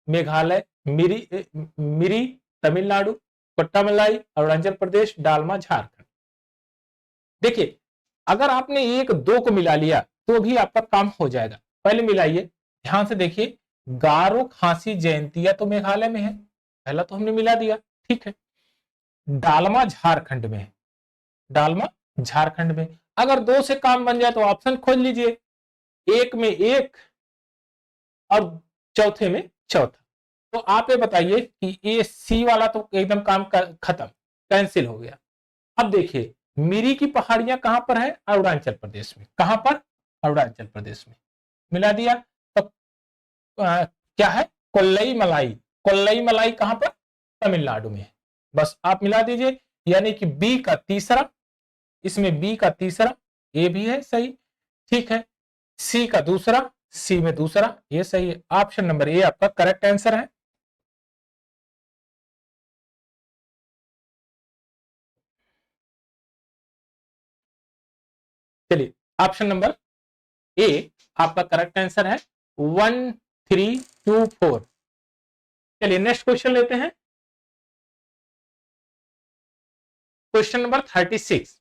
Speaker 1: मेघालय, मिरी तमिलनाडु, कोट्टामलाई अरुणाचल प्रदेश, डालमा झारखंड। देखिए अगर आपने एक दो को मिला लिया तो भी आपका काम हो जाएगा। पहले मिलाइए, ध्यान से देखिए। गारो खासी जयंतिया तो मेघालय में है, पहला तो हमने मिला दिया, ठीक है। डालमा झारखंड में है, डालमा झारखंड में। अगर दो से काम बन जाए तो ऑप्शन खोज लीजिए, एक में एक और चौथे में चौथा। तो आप ये बताइए कि ये सी वाला तो एकदम काम खत्म, कैंसिल हो गया। अब देखिए मिरी की पहाड़ियां कहां पर है? अरुणाचल प्रदेश में। कहां पर? अरुणाचल प्रदेश में। मिला दिया। तो क्या है? कोल्लई मलाई। कोल्लई मलाई कहां पर? तमिलनाडु में है। बस आप मिला दीजिए, यानी कि बी का तीसरा, इसमें बी का तीसरा, ए भी है सही, ठीक है। सी का दूसरा, सी में दूसरा, ये सही है। ऑप्शन नंबर ए आपका करेक्ट आंसर है। चलिए ऑप्शन नंबर ए आपका करेक्ट आंसर है 1324। चलिए नेक्स्ट क्वेश्चन लेते हैं। Question number 36।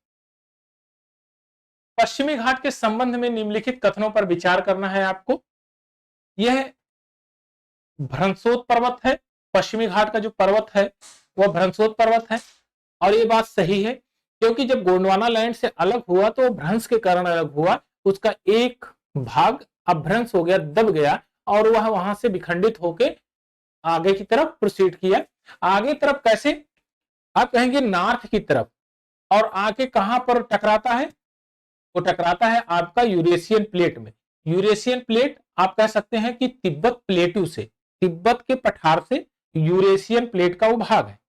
Speaker 1: पश्चिमी घाट के संबंध में निम्नलिखित कथनों पर विचार करना है आपको। यह भ्रंशोत पर्वत है। पश्चिमी घाट का जो पर्वत है वह भ्रंशोत पर्वत है और ये बात सही है, क्योंकि जब गोंडवाना लैंड से अलग हुआ तो भ्रंश के कारण अलग हुआ। उसका एक भाग अभ्रंश हो गया, दब गया और वह वहां से विखंडित होकर आगे की तरफ प्रोसीड किया। आगे तरफ कैसे? आप कहेंगे नॉर्थ की तरफ। और आके कहां पर टकराता है? वो टकराता है आपका यूरेशियन प्लेट में। यूरेशियन प्लेट आप कह सकते हैं कि तिब्बत प्लेटू से, तिब्बत के पठार से यूरेशियन प्लेट का वो भाग है।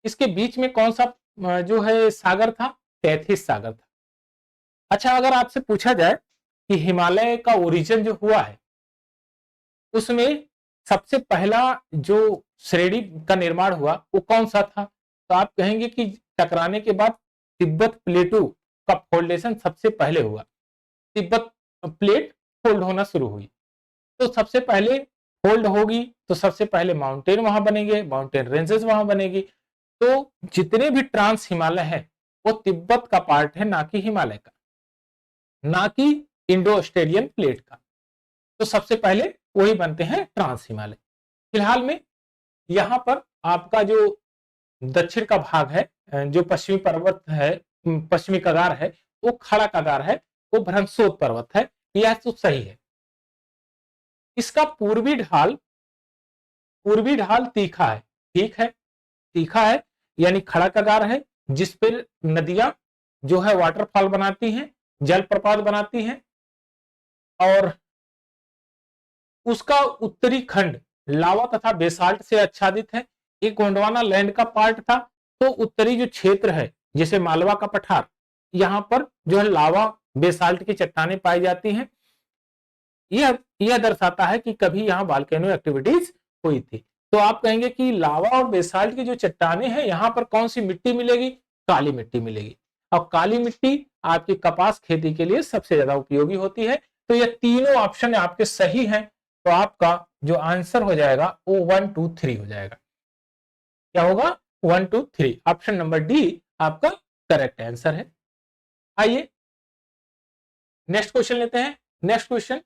Speaker 1: इसके बीच में कौन सा जो है सागर था? तैथिस सागर था। अच्छा अगर आपसे पूछा जाए कि हिमालय का ओरिजिन जो हुआ है उसमें सबसे पहला जो श्रेणी का निर्माण हुआ वो कौन सा था? तो आप कहेंगे कि टकराने के बाद तिब्बत प्लेटू का फोल्डेशन सबसे पहले हुआ। तिब्बत प्लेट फोल्ड होना शुरू हुई तो सबसे पहले फोल्ड होगी तो सबसे पहले माउंटेन वहां बनेंगे, माउंटेन रेंजेस वहां बनेगी। तो जितने भी ट्रांस हिमालय है वो तिब्बत का पार्ट है, ना कि हिमालय का, ना कि इंडो ऑस्ट्रेलियन प्लेट का। तो सबसे पहले वही बनते हैं ट्रांस हिमालय। फिलहाल में यहां पर आपका जो दक्षिण का भाग है, जो पश्चिमी पर्वत है, पश्चिमी कगार है, वो खड़ा कगार है, वो भ्रंशोत पर्वत है। यह तो सही है। इसका पूर्वी ढाल तीखा है, ठीक है, तीखा है, यानी खड़ा कगार है जिस पर नदियां जो है वाटरफॉल बनाती हैं, जलप्रपात बनाती हैं। और उसका उत्तरी खंड लावा तथा बेसाल्ट से आच्छादित है। एक गोंडवाना लैंड का पार्ट था। तो उत्तरी जो क्षेत्र है जैसे मालवा का पठार, यहां पर जो है लावा बेसाल्ट की चट्टानें पाई जाती हैं। यह दर्शाता है कि कभी यहां वॉल्केनो एक्टिविटीज हुई थी। तो आप कहेंगे कि लावा और बेसाल्ट की जो चट्टानें हैं यहां पर कौन सी मिट्टी मिलेगी? काली मिट्टी मिलेगी। और काली मिट्टी आपकी कपास खेती के लिए सबसे ज्यादा उपयोगी होती है। तो ये तीनों ऑप्शन आपके सही हैं। तो आपका जो आंसर हो जाएगा वो 1 2 3 हो जाएगा। क्या होगा? 1 2 3। ऑप्शन नंबर डी आपका करेक्ट आंसर है। आइए नेक्स्ट क्वेश्चन लेते हैं। नेक्स्ट क्वेश्चन,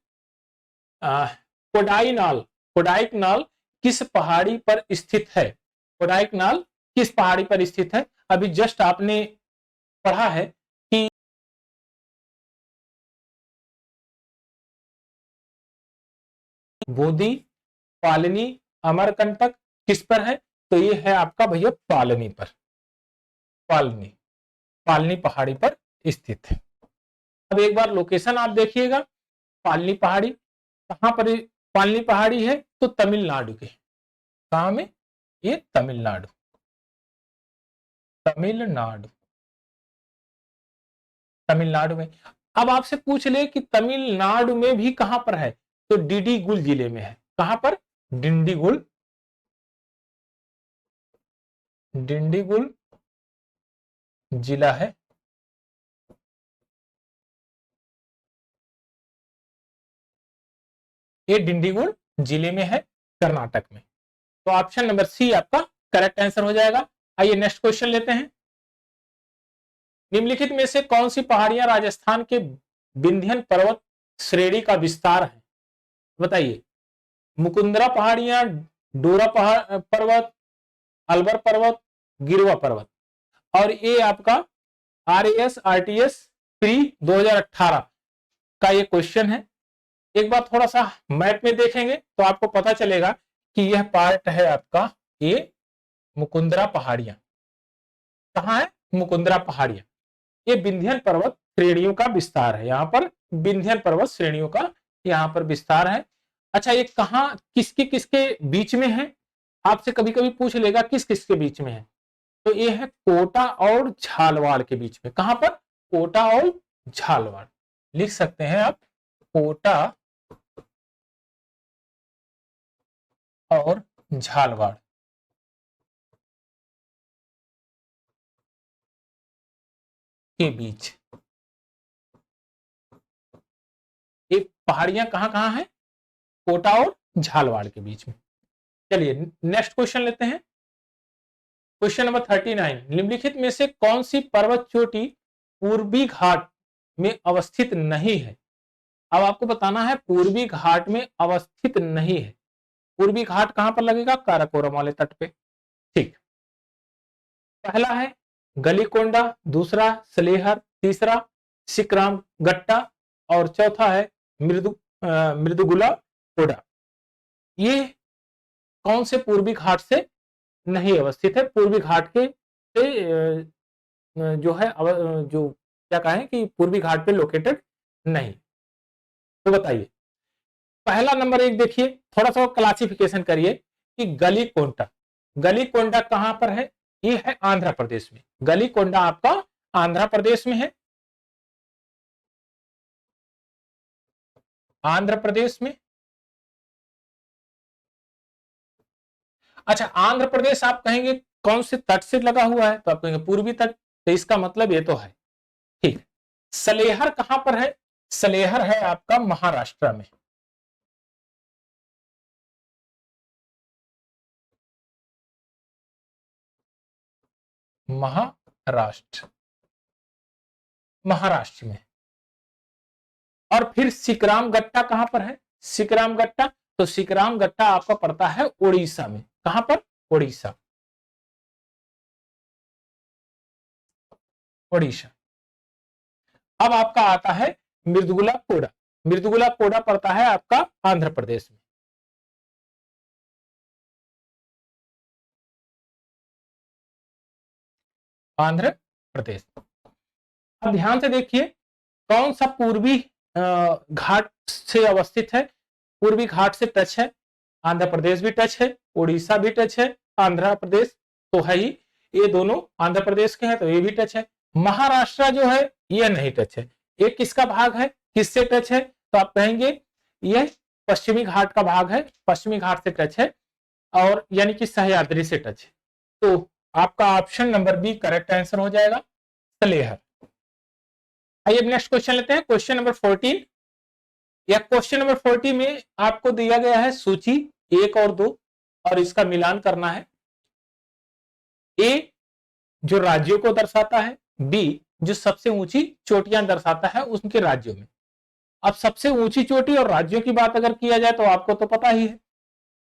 Speaker 1: कोडाइनाल, कोडाइकनाल किस पहाड़ी पर स्थित है? कोडाइकनाल किस पहाड़ी पर स्थित है? अभी जस्ट आपने पढ़ा है कि बोधी, पालनी, अमरकंटक किस पर है? तो ये है आपका भैया पालनी पर, पालनी, पालनी पहाड़ी पर स्थित है। अब एक बार लोकेशन आप देखिएगा, पालनी पहाड़ी कहां पर, पालनी पहाड़ी है तो तमिलनाडु के, कहां में? ये तमिलनाडु, तमिलनाडु, तमिलनाडु में। अब आपसे पूछ ले कि तमिलनाडु में भी कहां पर है, तो डिंडीगुल जिले में है। कहां पर? डिंडीगुल, डिंडीगुल जिला है, ये डिंडीगुल जिले में है, कर्नाटक में। तो ऑप्शन नंबर सी आपका करेक्ट आंसर हो जाएगा। आइए नेक्स्ट क्वेश्चन लेते हैं। निम्नलिखित में से कौन सी पहाड़ियां राजस्थान के विंध्यन पर्वत श्रेणी का विस्तार है? बताइए। मुकुंदरा पहाड़ियां, डोरा पर्वत, अलवर पर्वत, गिरवा पर्वत। और ये आपका RAS RTS प्री 2018 का ये क्वेश्चन है। एक बार थोड़ा सा मैप में देखेंगे तो आपको पता चलेगा कि यह पार्ट है आपका ये मुकुंदरा पहाड़ियां। कहां है? मुकुंदरा पहाड़ियां। ये विंध्यन पर्वत श्रेणियों का विस्तार है, यहाँ पर विंध्यन पर्वत श्रेणियों का यहाँ पर विस्तार है। अच्छा, ये कहां, किसके किसके बीच में है? आपसे कभी कभी पूछ लेगा किस किसके बीच में है, तो ये है कोटा और झालवाड़ के बीच में। कहां पर? कोटा और झालवाड़। लिख सकते हैं आप, कोटा और झालवाड़ के बीच ये पहाड़ियां कहां कहां हैं? कोटा और झालवाड़ के बीच में। चलिए नेक्स्ट क्वेश्चन लेते हैं। क्वेश्चन नंबर 39, निम्नलिखित में से कौन सी पर्वत चोटी पूर्वी घाट में अवस्थित नहीं है? अब आपको बताना है पूर्वी घाट में अवस्थित नहीं है। पूर्वी घाट कहां पर लगेगा? काराकोरम वाले तट पे। ठीक, पहला है गलीकोंडा, दूसरा सलेहर, तीसरा सिकराम गट्टा और चौथा है मृदुगुला कोडा। ये कौन से पूर्वी घाट से नहीं अवस्थित है? पूर्वी घाट के जो है जो क्या कहें कि पूर्वी घाट पे लोकेटेड नहीं। तो बताइए, पहला नंबर एक देखिए, थोड़ा सा क्लासिफिकेशन करिए कि गलीकोंडा, गलीकोंडा कहां पर है? ये है आंध्र प्रदेश में। गलीकोंडा आपका आंध्र प्रदेश में है, आंध्र प्रदेश में। अच्छा, आंध्र प्रदेश आप कहेंगे कौन से तट से लगा हुआ है, तो आप कहेंगे पूर्वी तट, तो इसका मतलब ये तो है। ठीक, सलेहर कहां पर है? सलेहर है आपका महाराष्ट्र में। महाराष्ट्र, महाराष्ट्र में। और फिर सिकराम गट्टा कहां पर है? सिकराम गट्टा, तो सिकराम गट्टा आपका पड़ता है उड़ीसा में। कहां पर? उड़ीसा, उड़ीसा। अब आपका आता है मृदुगुला कोडा, मृदुगुला कोडा पड़ता है आपका आंध्र प्रदेश में। आंध्र प्रदेश। अब ध्यान से देखिए, कौन सा पूर्वी घाट से अवस्थित है? पूर्वी घाट से टच है, आंध्र प्रदेश भी टच है, उड़ीसा भी टच है, आंध्र प्रदेश तो है ही, ये दोनों आंध्र प्रदेश के हैं तो ये भी टच है। महाराष्ट्र जो है ये नहीं टच है। ये किसका भाग है, किससे टच है? तो आप कहेंगे यह पश्चिमी घाट का भाग है, पश्चिमी घाट से टच है, और यानी कि सह्याद्री से टच है। तो आपका option number B correct answer हो जाएगा, सलेहर। आइए नेक्स्ट क्वेश्चन लेते हैं, क्वेश्चन नंबर 14। या क्वेश्चन नंबर 40 में आपको दिया गया है सूची 1 और 2 और इसका मिलान करना है। ए जो राज्यों को दर्शाता है, बी जो सबसे ऊंची चोटियां दर्शाता है उनके राज्यों में। अब सबसे ऊंची चोटी और राज्यों की बात अगर किया जाए तो आपको तो पता ही है,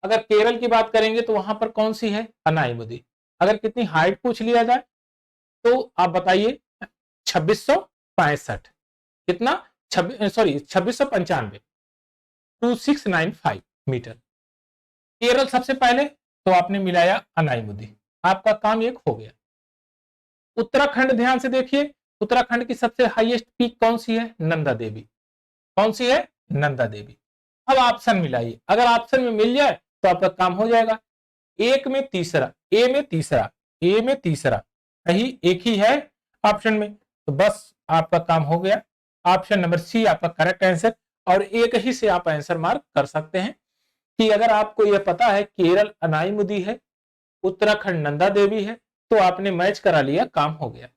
Speaker 1: अगर केरल की बात करेंगे तो वहां पर कौन सी है, अनाईमुदी। अगर कितनी हाइट पूछ लिया जाए तो आप बताइए 2665, कितना, 2695, 2695 मीटर। केरल सबसे पहले, तो आपने मिलाया अनाईमुदी, आपका काम एक हो गया। उत्तराखंड ध्यान से देखिए, उत्तराखंड की सबसे हाईएस्ट पीक कौन सी है, नंदा देवी। कौन सी है, नंदा देवी। अब ऑप्शन मिलाइए, अगर ऑप्शन में मिल जाए तो आपका काम हो जाएगा। एक में तीसरा, ए में तीसरा, ए में तीसरा, कहीं एक ही है ऑप्शन में, तो बस आपका काम हो गया। ऑप्शन नंबर सी आपका करेक्ट आंसर। और एक ही से आप आंसर मार्क कर सकते हैं कि अगर आपको यह पता है केरल अनाईमुदी है, उत्तराखंड नंदा देवी है, तो आपने मैच करा लिया, काम हो गया।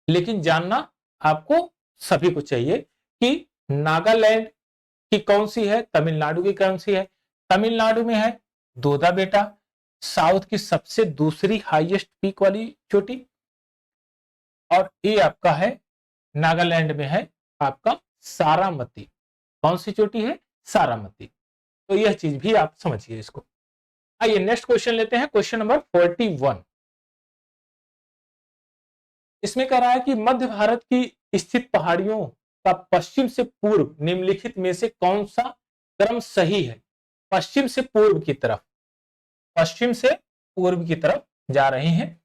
Speaker 1: लेकिन जानना आपको सभी को चाहिए कि नागालैंड की कौन सी है, तमिलनाडु की कौन सी है। तमिलनाडु में है दोदा बेटा, साउथ की सबसे दूसरी हाईएस्ट पीक वाली चोटी, और ये आपका है नागालैंड में है आपका सारामती। कौन सी चोटी है, सारामती। तो यह चीज भी आप समझिए इसको। आइए नेक्स्ट क्वेश्चन लेते हैं, क्वेश्चन नंबर 41। इसमें कह रहा है कि मध्य भारत की स्थित पहाड़ियों का पश्चिम से पूर्व निम्नलिखित में से कौन सा क्रम सही है। पश्चिम से पूर्व की तरफ, पश्चिम से पूर्व की तरफ जा रहे हैं।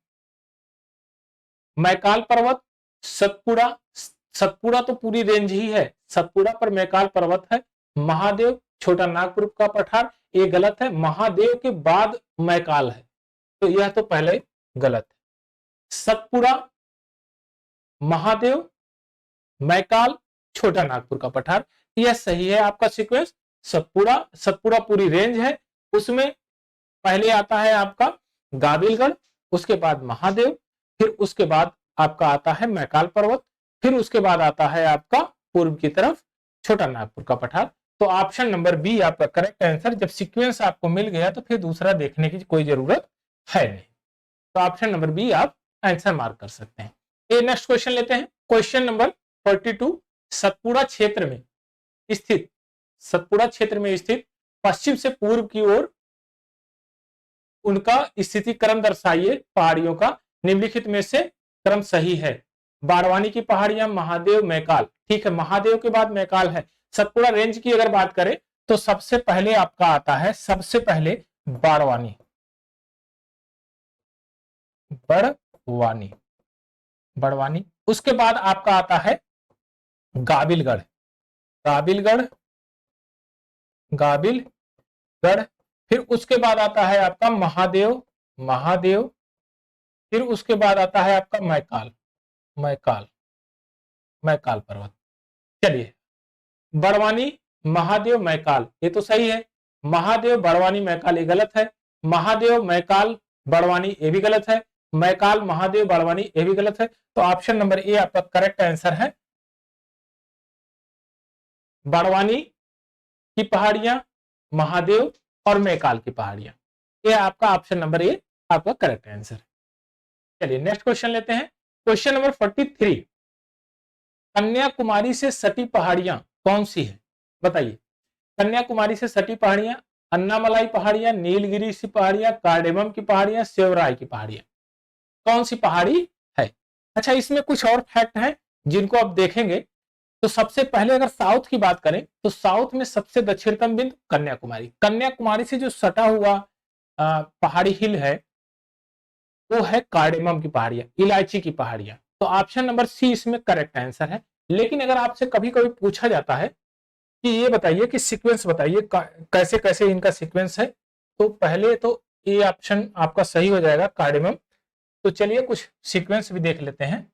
Speaker 1: मैकाल पर्वत, सतपुड़ा, सतपुड़ा तो पूरी रेंज ही है, सतपुड़ा पर मैकाल पर्वत है। महादेव, छोटा नागपुर का पठार, ये गलत है। महादेव के बाद मैकाल है, तो यह तो पहले गलत है। सतपुड़ा, महादेव, मैकाल, छोटा नागपुर का पठार, यह सही है आपका सीक्वेंस। सतपुड़ा, सतपुड़ा पूरी रेंज है, उसमें पहले आता है आपका गाबिलगढ़, उसके बाद महादेव, फिर उसके बाद आपका आता है मैकाल पर्वत, फिर उसके बाद आता है आपका पूर्व की तरफ छोटा नागपुर का पठार। तो ऑप्शन नंबर बी आपका करेक्ट आंसर। जब सीक्वेंस आपको मिल गया तो फिर दूसरा देखने की कोई जरूरत है नहीं, तो ऑप्शन नंबर बी आप आंसर मार्क कर सकते हैं। ये नेक्स्ट क्वेश्चन लेते हैं, क्वेश्चन नंबर 42। सतपुड़ा क्षेत्र में स्थित, सतपुड़ा क्षेत्र में स्थित पश्चिम से पूर्व की ओर उनका स्थिति क्रम दर्शाइए पहाड़ियों का, निम्नलिखित में से क्रम सही है। बाड़वानी की पहाड़ियां, महादेव, मैकाल। ठीक है, महादेव के बाद मैकाल है। सतपुड़ा रेंज की अगर बात करें तो सबसे पहले आपका आता है, सबसे पहले बाड़वानी, बड़वानी, बड़वानी। उसके बाद आपका आता है गाबिलगढ़, गाबिलगढ़, गाबिलगढ़। फिर उसके बाद आता है आपका महादेव, महादेव। फिर उसके बाद आता है आपका मैकाल, मैकाल, मैकाल पर्वत। चलिए, बड़वानी, महादेव, मैकाल, ये तो सही है। महादेव, बड़वानी, मैकाल ये गलत है। महादेव, मैकाल, बड़वानी ये भी गलत है। मैकाल, महादेव, बड़वानी ये भी गलत है। तो ऑप्शन नंबर ए आपका करेक्ट आंसर है। बड़वानी की पहाड़ियां, महादेव और मैकाल की पहाड़ियां, ये आपका ऑप्शन नंबर ए आपका करेक्ट आंसर है। चलिए नेक्स्ट क्वेश्चन लेते हैं, क्वेश्चन नंबर 43। कन्याकुमारी से सटी पहाड़ियां कौन सी है, बताइए। कन्याकुमारी से सटी पहाड़ियां, अन्नामलाई पहाड़ियां, नीलगिरी की पहाड़ियां, कार्डेमम की पहाड़ियां, सेवराय की पहाड़ियां, कौन सी पहाड़ी है। अच्छा, इसमें कुछ और फैक्ट हैं जिनको आप देखेंगे। तो सबसे पहले अगर साउथ की बात करें तो साउथ में सबसे दक्षिणतम बिंदु कन्याकुमारी, कन्याकुमारी से जो सटा हुआ पहाड़ी हिल है वो है कार्डेमम की पहाड़ियां, इलायची की पहाड़ियां। तो ऑप्शन नंबर सी इसमें करेक्ट आंसर है। लेकिन अगर आपसे कभी कभी पूछा जाता है कि ये बताइए कि सीक्वेंस बताइए कैसे कैसे इनका सीक्वेंस है, तो पहले तो ये ऑप्शन आपका सही हो जाएगा, कार्डेमम। तो चलिए कुछ सीक्वेंस भी देख लेते हैं।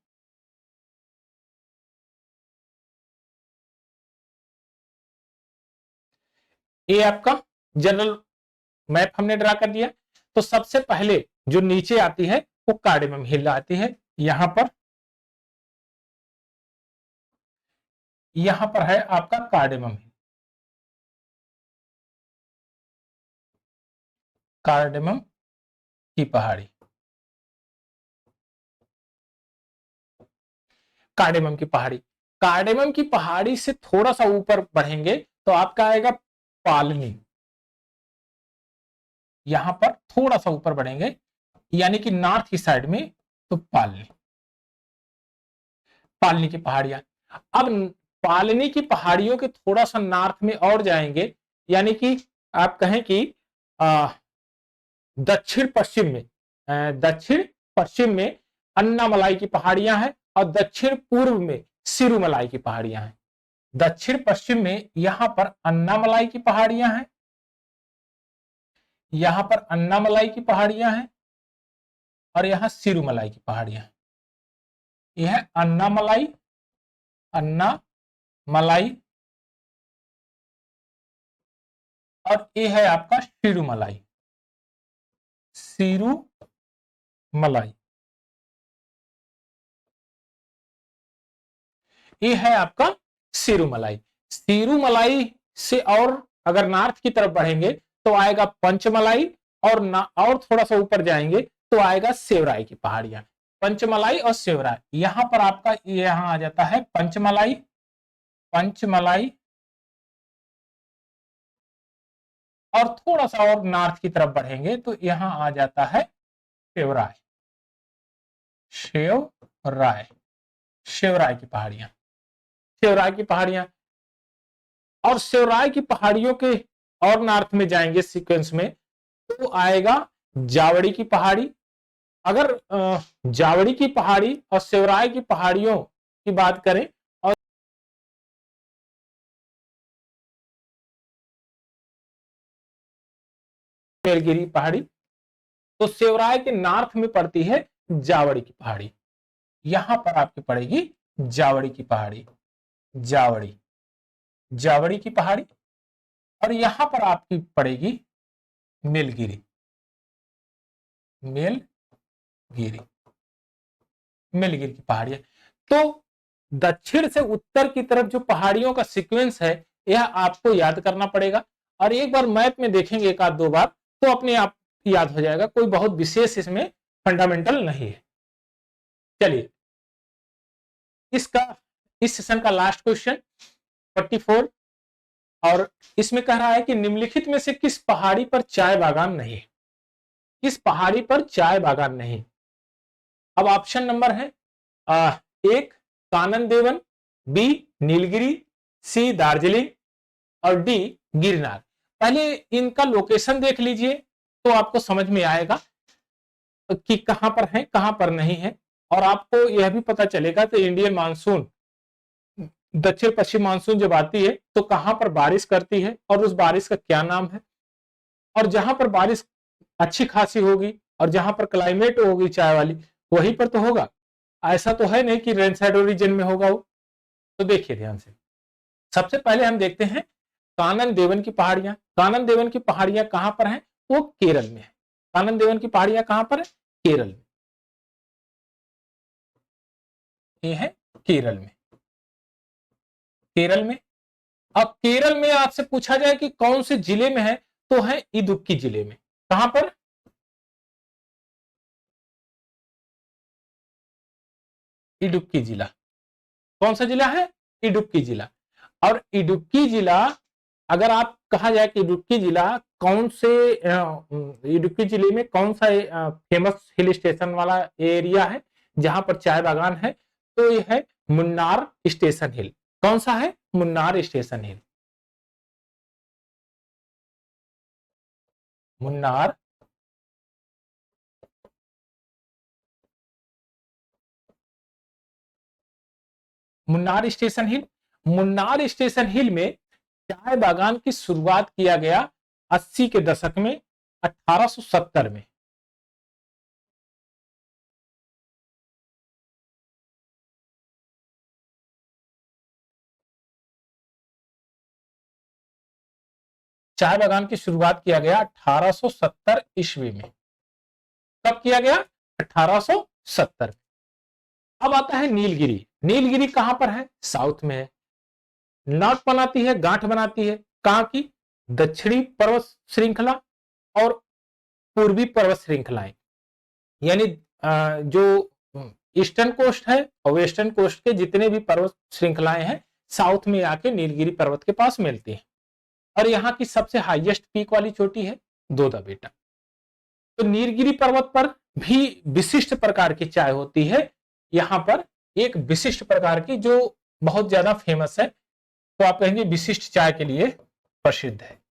Speaker 1: ये आपका जनरल मैप हमने ड्रा कर दिया। तो सबसे पहले जो नीचे आती है वो कार्डेमम हिल आती है, यहां पर है आपका कार्डेमम हिल, कार्डेमम की पहाड़ी, कार्डेमम की पहाड़ी। कार्डेमम की पहाड़ी से थोड़ा सा ऊपर बढ़ेंगे तो आपका आएगा पालनी, यहां पर थोड़ा सा ऊपर बढ़ेंगे यानी कि नॉर्थ की साइड में, तो पालनी, पालनी की पहाड़ियां। अब पालनी की पहाड़ियों के थोड़ा सा नॉर्थ में और जाएंगे, यानी कि आप कहें कि दक्षिण पश्चिम में, दक्षिण पश्चिम में अन्नामलाई की पहाड़ियां हैं और दक्षिण पूर्व में सिरुमलाई की पहाड़ियां हैं। दक्षिण पश्चिम में यहां पर अन्नामलाई की पहाड़ियां हैं, यहां पर अन्नामलाई की पहाड़ियां हैं और यहां सिरुमलाई की पहाड़ियां हैं। यह है अन्नामलाई, अन्नामलाई और ये है आपका सिरुमलाई, सिरुमलाई। ये है आपका सिरुमलाई। सिरुमलाई से और अगर नॉर्थ की तरफ बढ़ेंगे तो आएगा पंचमलाई और थोड़ा सा ऊपर जाएंगे तो आएगा सेवराई की पहाड़ियां। पंचमलाई और सेवराई, यहां पर आपका यहां आ जाता है पंचमलाई, पंचमलाई और थोड़ा सा और नॉर्थ की तरफ बढ़ेंगे तो यहां आ जाता है सेवराय, शेवराय, शेवराय की पहाड़ियां, शेवराय की पहाड़ियां। और शेवराय की पहाड़ियों के और नॉर्थ में जाएंगे सीक्वेंस में तो आएगा जावड़ी की पहाड़ी। अगर जावड़ी की पहाड़ी और शेवराय की पहाड़ियों की बात करें और मेलगिरी पहाड़ी, तो शेवराय के नॉर्थ में पड़ती है जावड़ी की पहाड़ी। यहां पर आपकी पड़ेगी जावड़ी की पहाड़ी, जावड़ी, जावड़ी की पहाड़ी। और यहां पर आपकी पड़ेगी मेलगिरी, मेलगिरी, मेलगिरी की पहाड़ियां। तो दक्षिण से उत्तर की तरफ जो पहाड़ियों का सीक्वेंस है यह आपको याद करना पड़ेगा और एक बार मैप में देखेंगे एक आध दो बार तो अपने आप याद हो जाएगा, कोई बहुत विशेष इसमें फंडामेंटल नहीं है। चलिए इसका इस सेशन का लास्ट क्वेश्चन 44 और इसमें कह रहा है कि निम्नलिखित में से किस पहाड़ी पर चाय बागान नहीं है, किस पहाड़ी पर चाय बागान नहीं। अब ऑप्शन नंबर है एक कानन देवन, बी नीलगिरी, सी दार्जिलिंग और डी गिरनार। पहले इनका लोकेशन देख लीजिए तो आपको समझ में आएगा कि कहां पर है कहां पर नहीं है और आपको यह भी पता चलेगा कि इंडियन मानसून, दक्षिण पश्चिम मानसून जब आती है तो कहां पर बारिश करती है और उस बारिश का क्या नाम है। और जहां पर बारिश अच्छी खासी होगी और जहां पर क्लाइमेट होगी चाय वाली वहीं पर तो होगा, ऐसा तो है नहीं कि रेन साइड रीजन में होगा वो। तो देखिए ध्यान से, सबसे पहले हम देखते हैं कानन देवन की पहाड़ियां। कानन देवन की पहाड़ियां कहां पर हैं, वो केरल में है। कानन देवन की पहाड़ियां कहां पर है, केरल में, ये है केरल में, केरल में। अब केरल में आपसे पूछा जाए कि कौन से जिले में है तो है इडुक्की जिले में। कहां पर, इडुक्की जिला। कौन सा जिला है, इडुक्की जिला। और इडुक्की जिला, अगर आप कहा जाए कि इडुक्की जिला कौन से, इडुक्की जिले में कौन सा फेमस हिल स्टेशन वाला एरिया है जहां पर चाय बागान है, तो यह है मुन्नार स्टेशन हिल। कौन सा है, Munnar station hill, Munnar Munnar station hill. Munnar station hill में चाय बागान की शुरुआत किया गया 80 के दशक में, 1870 में। चाय बागान की शुरुआत किया गया 1870 ईस्वी में। कब किया गया, 1870। अब आता है नीलगिरी। नीलगिरी कहां पर है, साउथ में है। नॉट बनाती है, गांठ बनाती है कहां की, दक्षिणी पर्वत श्रृंखला और पूर्वी पर्वत श्रृंखलाएं। यानी जो ईस्टर्न कोस्ट है और वेस्टर्न कोस्ट के जितने भी पर्वत श्रृंखलाएं हैं साउथ में आके नीलगिरी पर्वत के पास मिलती हैं। और यहाँ की सबसे हाईएस्ट पीक वाली चोटी है दोदा बेटा। तो नीलगिरी पर्वत पर भी विशिष्ट प्रकार की चाय होती है। यहां पर एक विशिष्ट प्रकार की जो बहुत ज्यादा फेमस है, तो आप कहेंगे विशिष्ट चाय के लिए प्रसिद्ध है।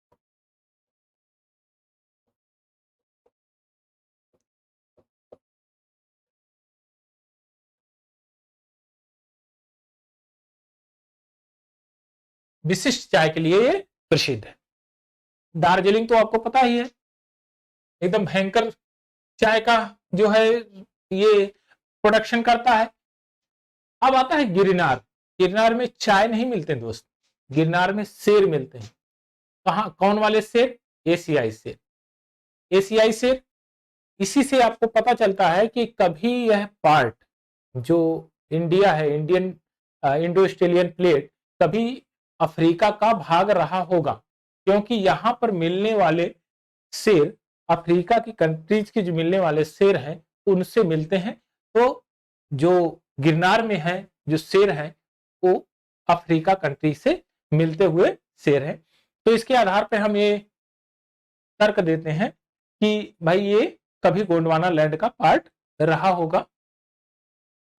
Speaker 1: विशिष्ट चाय के लिए ये प्रसिद्ध है। दार्जिलिंग तो आपको पता ही है, एकदम भयंकर चाय का जो है ये प्रोडक्शन करता है। अब आता है गिरनार। गिरनार में चाय नहीं मिलते दोस्त, गिरनार में शेर मिलते हैं। कहा, कौन वाले शेर? एशियाई शेर। एशियाई शेर, इसी से आपको पता चलता है कि कभी यह पार्ट जो इंडिया है, इंडियन इंडो ऑस्ट्रेलियन प्लेट, कभी अफ्रीका का भाग रहा होगा, क्योंकि यहां पर मिलने वाले शेर अफ्रीका की कंट्रीज के जो मिलने वाले शेर हैं उनसे मिलते हैं। तो जो गिरनार में है जो शेर है वो अफ्रीका कंट्री से मिलते हुए शेर है। तो इसके आधार पर हम ये तर्क देते हैं कि भाई ये कभी गोंडवाना लैंड का पार्ट रहा होगा।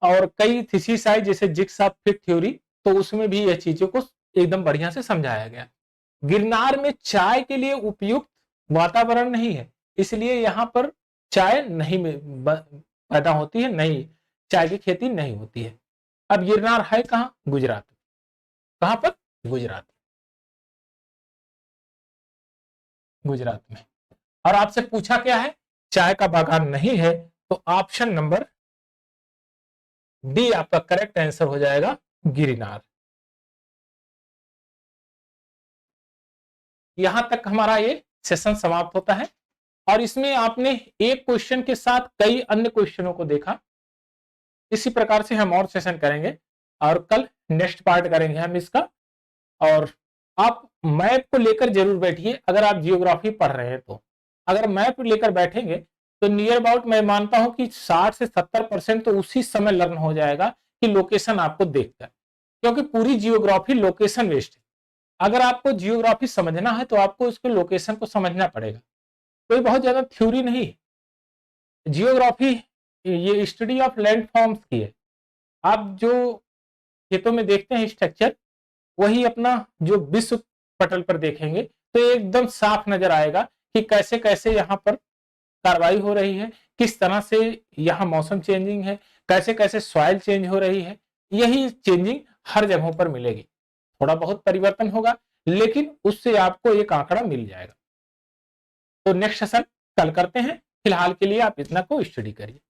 Speaker 1: और कई थीसिस आई जैसे जिग्स ऑफ फिट थ्योरी, तो उसमें भी यह चीजों को एकदम बढ़िया से समझाया गया। गिरनार में चाय के लिए उपयुक्त वातावरण नहीं है, इसलिए यहाँ पर चाय नहीं पैदा होती है, नहीं चाय की खेती नहीं होती है। अब गिरनार है कहाँ? गुजरात। कहां पर? गुजरात। गुजरात में। और आपसे पूछा क्या है? चाय का बागान नहीं है, तो ऑप्शन नंबर डी आपका करेक्ट आंसर हो जाएगा, गिरनार। यहां तक हमारा ये सेशन समाप्त होता है और इसमें आपने एक क्वेश्चन के साथ कई अन्य क्वेश्चनों को देखा। इसी प्रकार से हम और सेशन करेंगे और कल नेक्स्ट पार्ट करेंगे हम इसका। और आप मैप को लेकर जरूर बैठिए अगर आप जियोग्राफी पढ़ रहे हैं तो। अगर मैप लेकर बैठेंगे तो नियर अबाउट मैं मानता हूं कि 60 से 70% तो उसी समय लर्न हो जाएगा कि लोकेशन आपको देखकर, क्योंकि पूरी जियोग्राफी लोकेशन बेस्ड है। अगर आपको जियोग्राफी समझना है तो आपको उसके लोकेशन को समझना पड़ेगा, कोई बहुत ज्यादा थ्योरी नहीं है। जियोग्राफी ये स्टडी ऑफ लैंड फॉर्म्स की है। आप जो खेतों में देखते हैं स्ट्रक्चर, वही अपना जो विश्व पटल पर देखेंगे तो एकदम साफ नजर आएगा कि कैसे कैसे यहाँ पर कार्रवाई हो रही है, किस तरह से यहाँ मौसम चेंजिंग है, कैसे कैसे सॉइल चेंज हो रही है। यही चेंजिंग हर जगहों पर मिलेगी, थोड़ा बहुत परिवर्तन होगा लेकिन उससे आपको एक आंकड़ा मिल जाएगा। तो नेक्स्ट सेशन कल करते हैं, फिलहाल के लिए आप इतना को स्टडी करिए।